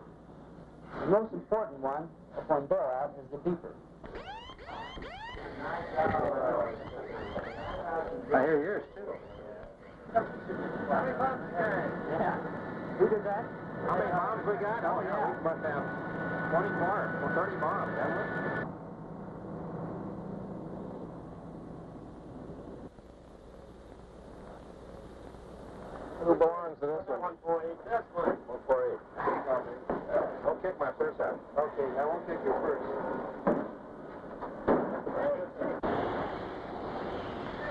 The most important one, upon bailout, is the beeper. I hear yours, too. Yeah. Who did that? How many bombs we got? Oh, yeah, we must have 24 or 30 bombs, haven't we? Who belongs to this one? 148. That's fine. 148. Don't kick my first out. Okay, I won't take your first.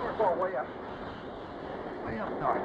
We're going way up. Way up north.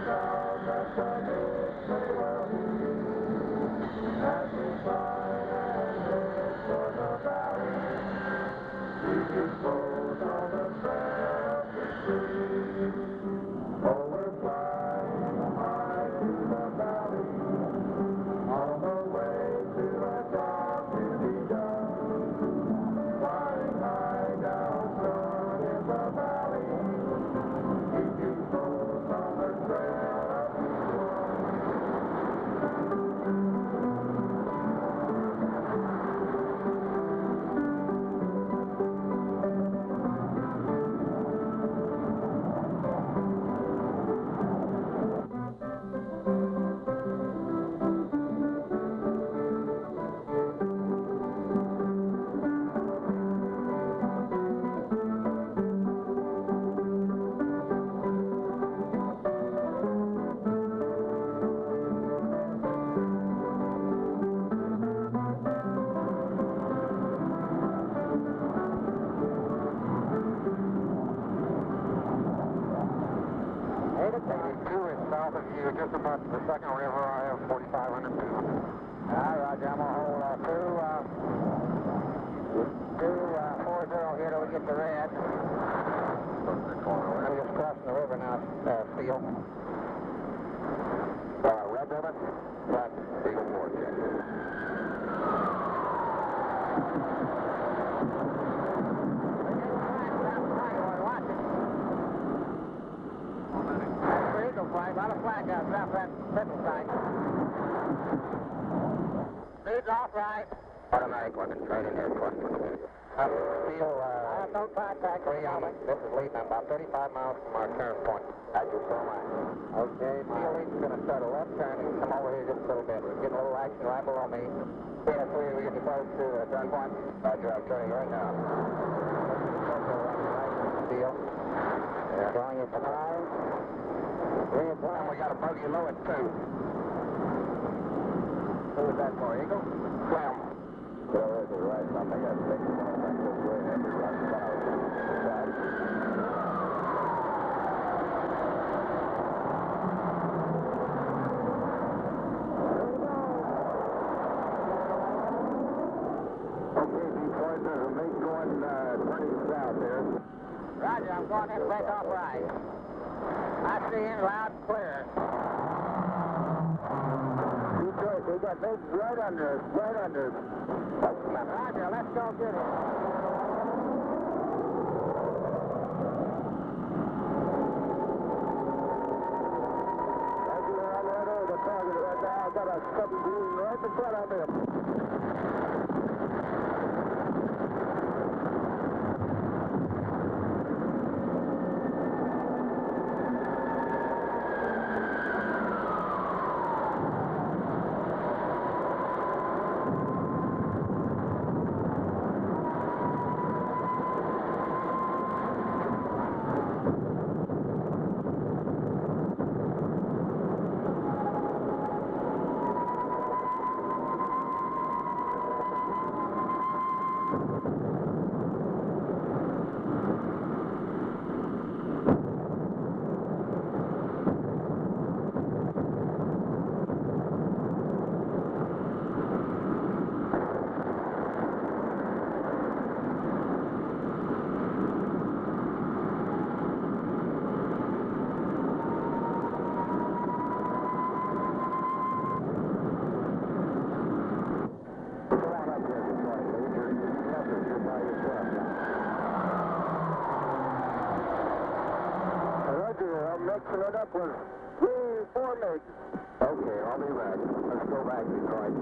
doubt that the mist may well be as we slide and head for the valley, keeping close on the trail of victory. Oh, we're flying high to the valley, on the way to a job to be done. Flying high down sun in the valley, keeping close on the trail of just about the second river. I have 4,500 feet. All right, Roger. I'm going to hold 240 here till we get to red. I'm just crossing the river now, Steel. Red River? Right. Eagle 4, check. A lot of flag guys off that purple side. Speed's off right. Automatic weapon training here, Steel, I have no contact. This is Lee. I'm about 35 miles from our turn point. Roger, so am I. Okay, Steel Lee's going to start a left turn and come over here just a little bit. We're getting a little action right below me. Yeah, so we get close to the turn point. Roger, I'm turning right now. Steel. Yeah. Going at 5. And we got a bogey low at 2. Who was that for, Eagle? Well, there's a right something. I think it's going to make this way heavy right side. Okay, boys, there's a mate going turning south there. Roger, I'm going in back off right. I see him loud and clear. Detroit, we got big right under us, right under us. Roger, let's go get him. Roger, I'm right over the target right now. I got a couple green right in front of him. Mixing it up with 3 or 4 MiGs. Okay, I'll be back. Let's go back, Detroit.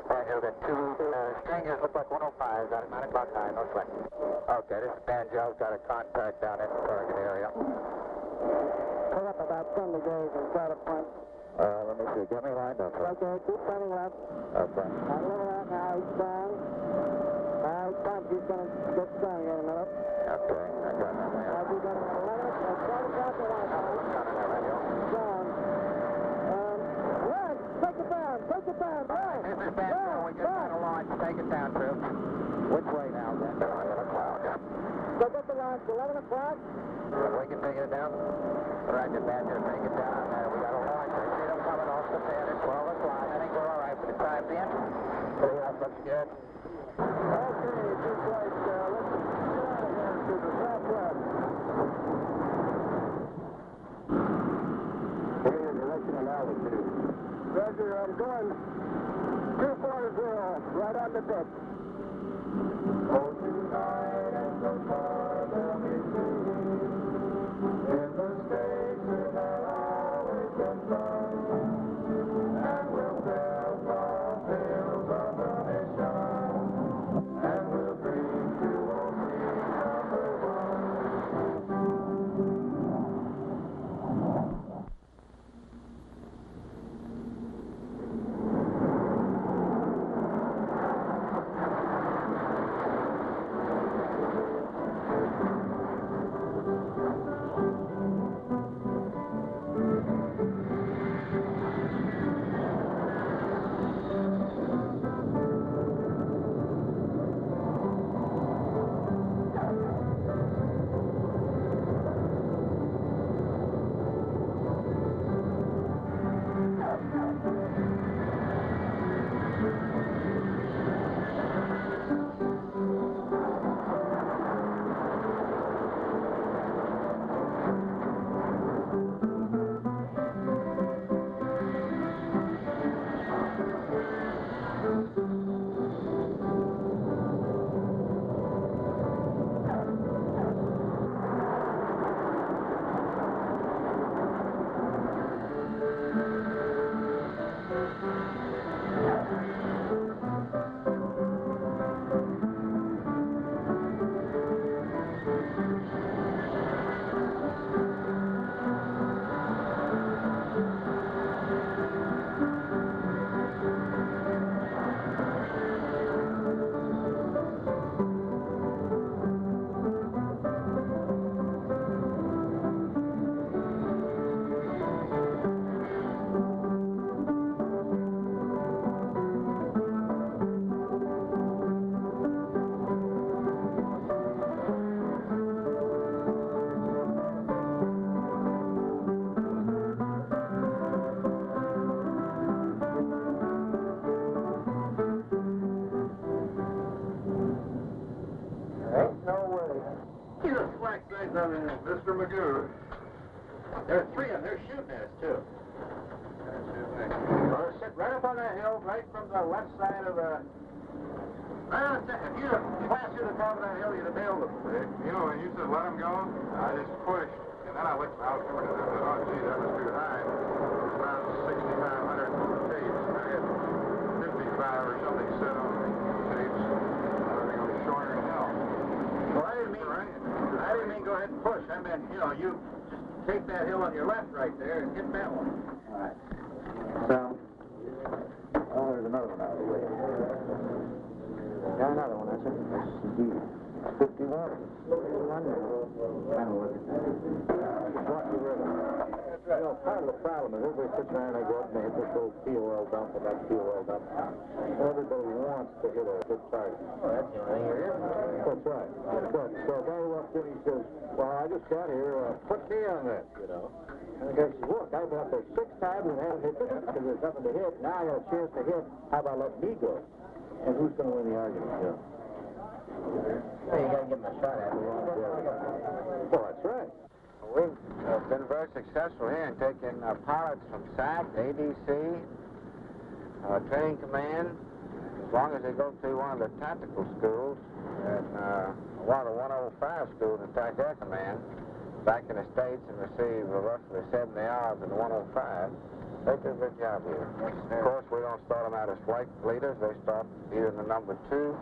Banjo, the 2 stringers look like 105s out at 9 o'clock high, no sweat. Okay, this is Banjo's got a contact down in the target area. Pull up about 10 degrees and try to point. Let me see. Get me lined up. Okay, keep pointing left. Okay. A little out now, he's down. He's pumped. He's going to get strong in a minute. Okay, I got him. He's going to 11. Take it down, right. This is Banjo. We just got a launch. Take it down, True. Which way now, then? 11 o'clock, yeah. So get the launch, 11 o'clock. We can take it down. Roger, Badger, take it down. We got a launch. I see them coming off the pad at 12 o'clock. I think we're all right for the time being. That looks good. Okay, good flight. Let's get out of here to the southwest. Give me your direction and altitude. Roger, I'm going 240, right on the deck. Oh, tonight and so far they'll be singing. In the States it had always been fun. And we'll sail from fields of the nation. And we'll dream to old sea number one. Mr. Magoo. There are three of them. They're shooting at us, too. Well, sit right up on that hill, right from the left side of the... Right on the second. If you'd have passed through the top of that hill, you'd have nailed them. You know, when you said let them go, I just pushed, and then I looked out for it, and I said, oh, gee, that was too high. It was around 6,500 tapes, and I had 55 or something set on the tapes. I think I was shorter than hell. Well, I didn't mean go ahead and push. I meant, you know, you just take that hill on your left right there and hit that one. All right. So, oh, there's another one out of the way. Got another one, that's it. Indeed. 51. 51. You know, part of the problem is everybody sits around and they go up and they hit this old fuel oil dump and that fuel oil dump. Everybody wants to hit a good target. Oh, that's the only thing you're here. That's right. But, so a guy walks in, he says, well, I just got here, put me on that, you know. And the guy says, look, I've been up there 6 times and haven't hit it because there's nothing to hit. Now I got a chance to hit. How about letting me go? And who's going to win the argument? Yeah. Well, you got to give him a shot at it. Well, that's right. We've been very successful here in taking pilots from SAC, ADC, Training Command, as long as they go through one of the tactical schools, and one of the 105 schools in Attack Air Command, back in the States and receive roughly 70 hours in the 105. They do a good job here. Of course, we don't start them out as flight leaders. They start either in the number 2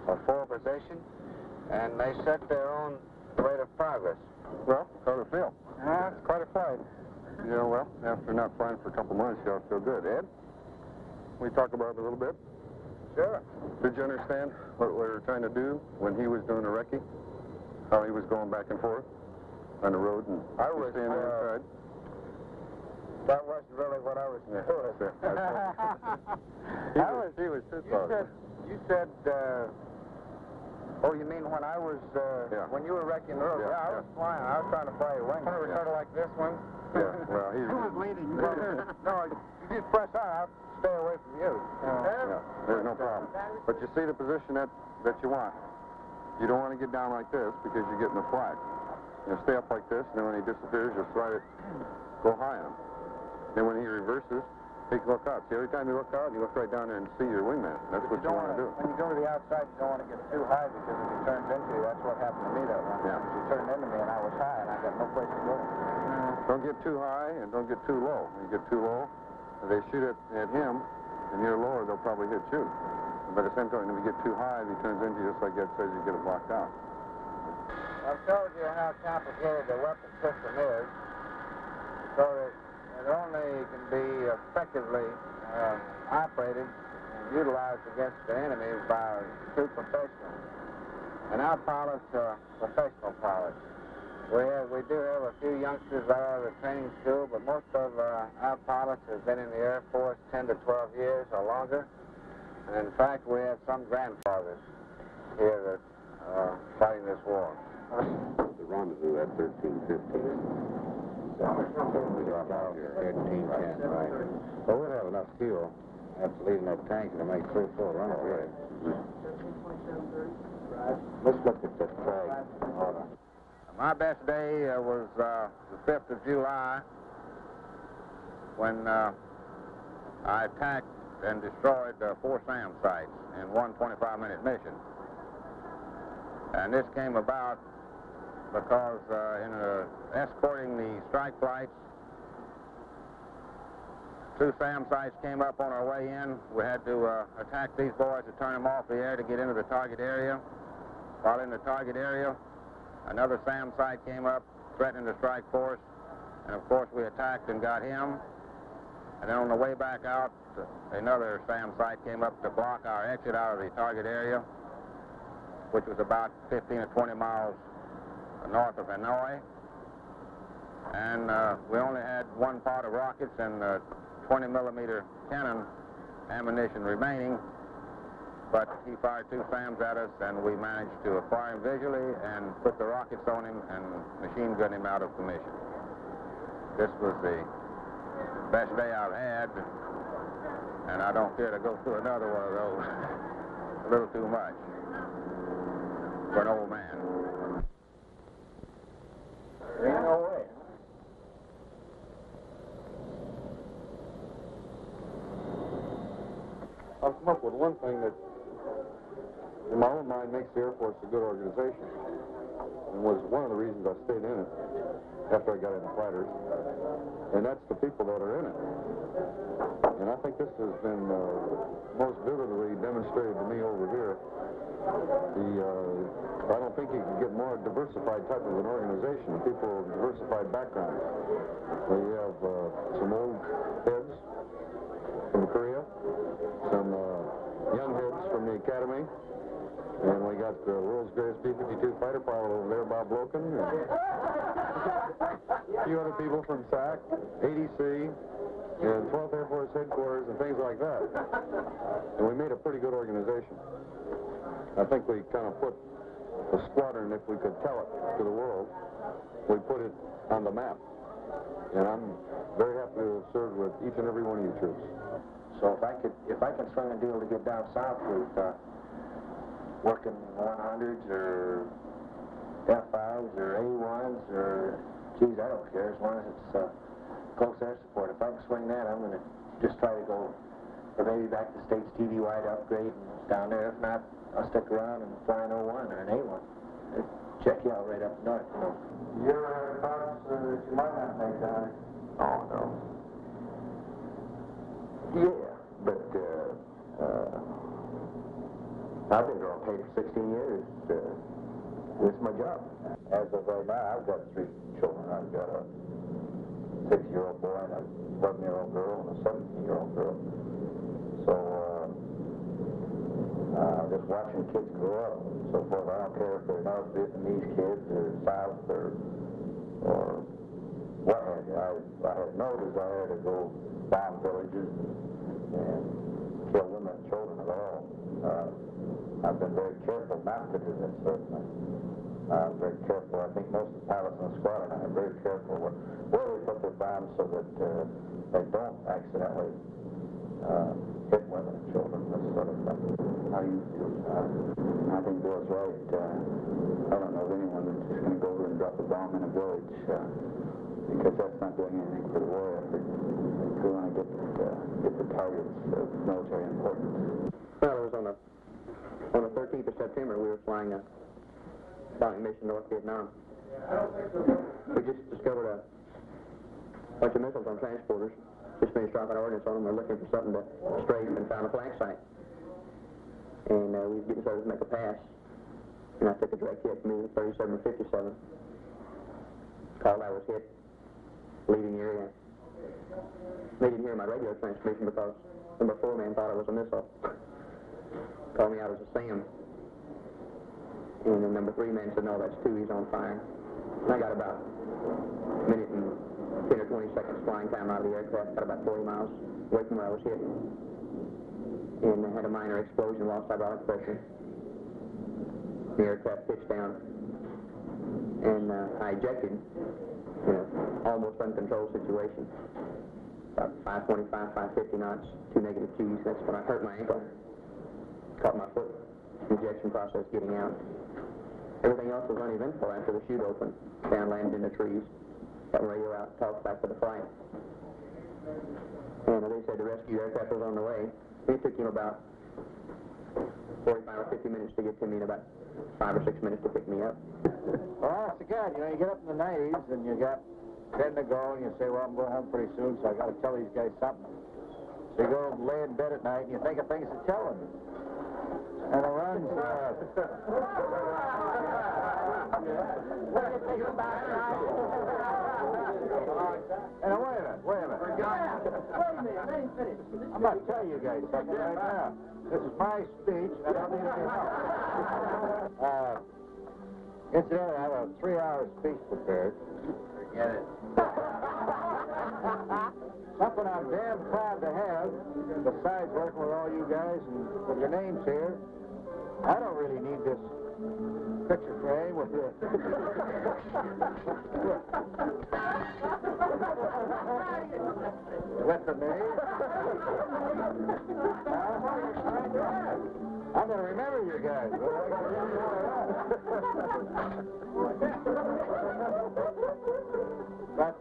or 4 position, and they set their own rate of progress. Well, how'd it feel? It's quite a flight. Yeah, well, after not flying for a couple months, you ought to feel good. Ed, we talk about it a little bit? Sure. Did you understand what we were trying to do when he was doing the recce? How he was going back and forth on the road and I was staying inside? That wasn't really what I was doing. He was too close. You said Oh, you mean when I was, when you were wrecking the road? Yeah, I was flying. I was trying to fly your wing. Kind of sort of like this one. Yeah, well, He was leading. No, you just press on. I'll stay away from you. Yeah, there's no problem. But you see the position that you want. You don't want to get down like this because you're getting the flag. You stay up like this, and then when he disappears, just try to go high on him. Then when he reverses, he can look out. See, every time you look out, you look right down there and see your wingman. That's what you want to do. When you go to the outside, you don't want to get too high because if he turns into you, that's what happened to me that one time. He turned into me and I was high and I got no place to go. Don't get too high and don't get too low. When you get too low, if they shoot at him and you're lower, they'll probably hit you. But at the same time, if you get too high, if he turns into you, just like Ed says, you get it blocked out. I've told you how complicated the weapon system is, so that it only can be effectively operated and utilized against the enemy by two professionals. And our pilots are professional pilots. We do have a few youngsters out of the training school, but most of our pilots have been in the Air Force 10 to 12 years or longer. And in fact, we have some grandfathers here that are fighting this war. The rendezvous at 1315. We drop out here. 1310, right. Well, we'll have enough fuel after leaving that tanker to make 3 or 4 runs here. Let's look at the flag. My best day was the 5th of July when I attacked and destroyed 4 SAM sites in one 25-minute mission. And this came about because in escorting the strike flights, 2 SAM sites came up on our way in. We had to attack these boys to turn them off the air to get into the target area. While in the target area, another SAM site came up, threatening the strike force. And of course, we attacked and got him. And then on the way back out, another SAM site came up to block our exit out of the target area, which was about 15 or 20 miles north of Hanoi. And we only had 1 part of rockets and 20-millimeter cannon ammunition remaining, but he fired 2 SAMs at us, and we managed to acquire him visually and put the rockets on him and machine gun him out of commission. This was the best day I've had, and I don't care to go through another one of those. A little too much for an old man. There ain't no way. I've come up with one thing that, in my own mind, makes the Air Force a good organization, and was one of the reasons I stayed in it after I got into fighters, and that's the people that are in it. And I think this has been most vividly demonstrated to me over here. I don't think you can get more diversified type of an organization, people of diversified backgrounds. We have some old heads from Korea, some young heads from the academy, and we got the world's greatest B-52 fighter pilot over there, Bob Loken, and a few other people from SAC, ADC, and 12th Air Force Headquarters, and things like that. And we made a pretty good organization. I think we kind of put the squadron, if we could tell it to the world, we put it on the map. And I'm very happy to have served with each and every one of you troops. So if I can swing a deal to get down south with working 100s or F5s or A1s or, geez, I don't care, as long as it's close air support. If I can swing that, I'm going to just try to go, or maybe back to States TV-wide upgrade and down there. If not, I'll stick around and fly an 01 or an A1. It'd check you out right up north, you know. You ever had thoughts that you might not make that? Oh, no. Yeah, but I've been drawing pay for 16 years. It's my job. As of right now, I've got 3 children. I've got a 6-year-old boy and a 11-year-old girl and a 17-year-old girl. So, just watching kids grow up and so forth. I don't care if they're North Vietnamese kids or South or what have you. I had no desire to go bomb villages and kill women and children at all. I've been very careful not to. to do this, certainly. I'm very careful. I think most of the pilots in the squadron are very careful where they put their bombs so that they don't accidentally hit women and children, this sort of thing. How do you feel? I think Bill's right. I don't know of anyone that's just going to go over and drop a bomb in a village because that's not doing anything for the war effort. We want to get the targets of military importance. Well, it was on the 13th of September. We were flying a bombing mission North Vietnam. We just discovered a bunch of missiles on transporters. Just finished dropping ordnance on them. We're looking for something to strafe and found a flag site. And we was getting started to make a pass. And I took a direct hit from me, 37 or 57. Called I was hit, leaving the area. They didn't hear my radio transmission because number 4 man thought I was a missile. Called me out as a SAM. And then number 3 man said, no, that's 2, he's on fire. And I got about a minute and 10 or 20 seconds flying time out of the aircraft, got about 40 miles away from where I was hit. And I had a minor explosion, lost hydraulic pressure. The aircraft pitched down. And I ejected, almost uncontrolled situation. About 525, 550 knots, 2 negative G's. That's when I hurt my ankle. Caught my foot. Ejection process getting out. Everything else was uneventful after the chute opened. Down, landed in the trees. Got the radio out, talked back to the flight. And they said the rescue aircraft was on the way. It took him about 45 or 50 minutes to get to me and about 5 or 6 minutes to pick me up. Well, that's good. You get up in the 90s and you got 10 to go and you say, well, I'm going home pretty soon, so I got to tell these guys something. So you go lay in bed at night and you think of things to tell them. And it runs, and wait a minute. I'm about to tell you guys something right now. This is my speech, and I don't need any help. Incidentally, I have a 3-hour speech prepared. Forget it. Something I'm damn proud to have, besides working with all you guys and with your names here. I don't really need this picture frame with the... with the name. I'm going to remember you guys. But,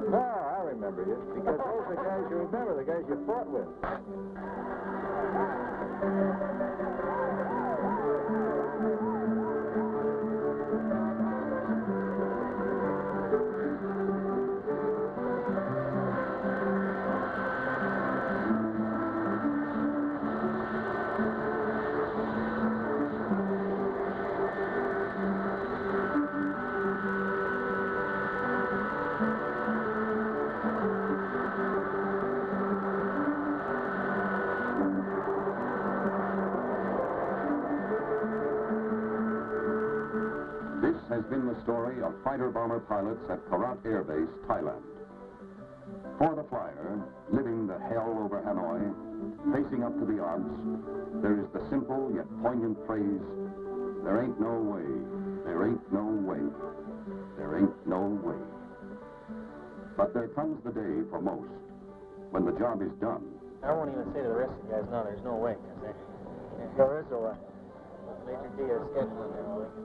no, I remember you, because those are the guys you remember, the guys you fought with. Has been the story of fighter-bomber pilots at Korat Air Base, Thailand. For the flyer, living the hell over Hanoi, facing up to the odds, there is the simple yet poignant phrase, there ain't no way, there ain't no way, there ain't no way. But there comes the day for most, when the job is done. I won't even say to the rest of the guys, no, there's no way, because there is a way. Major D has scheduled and everything.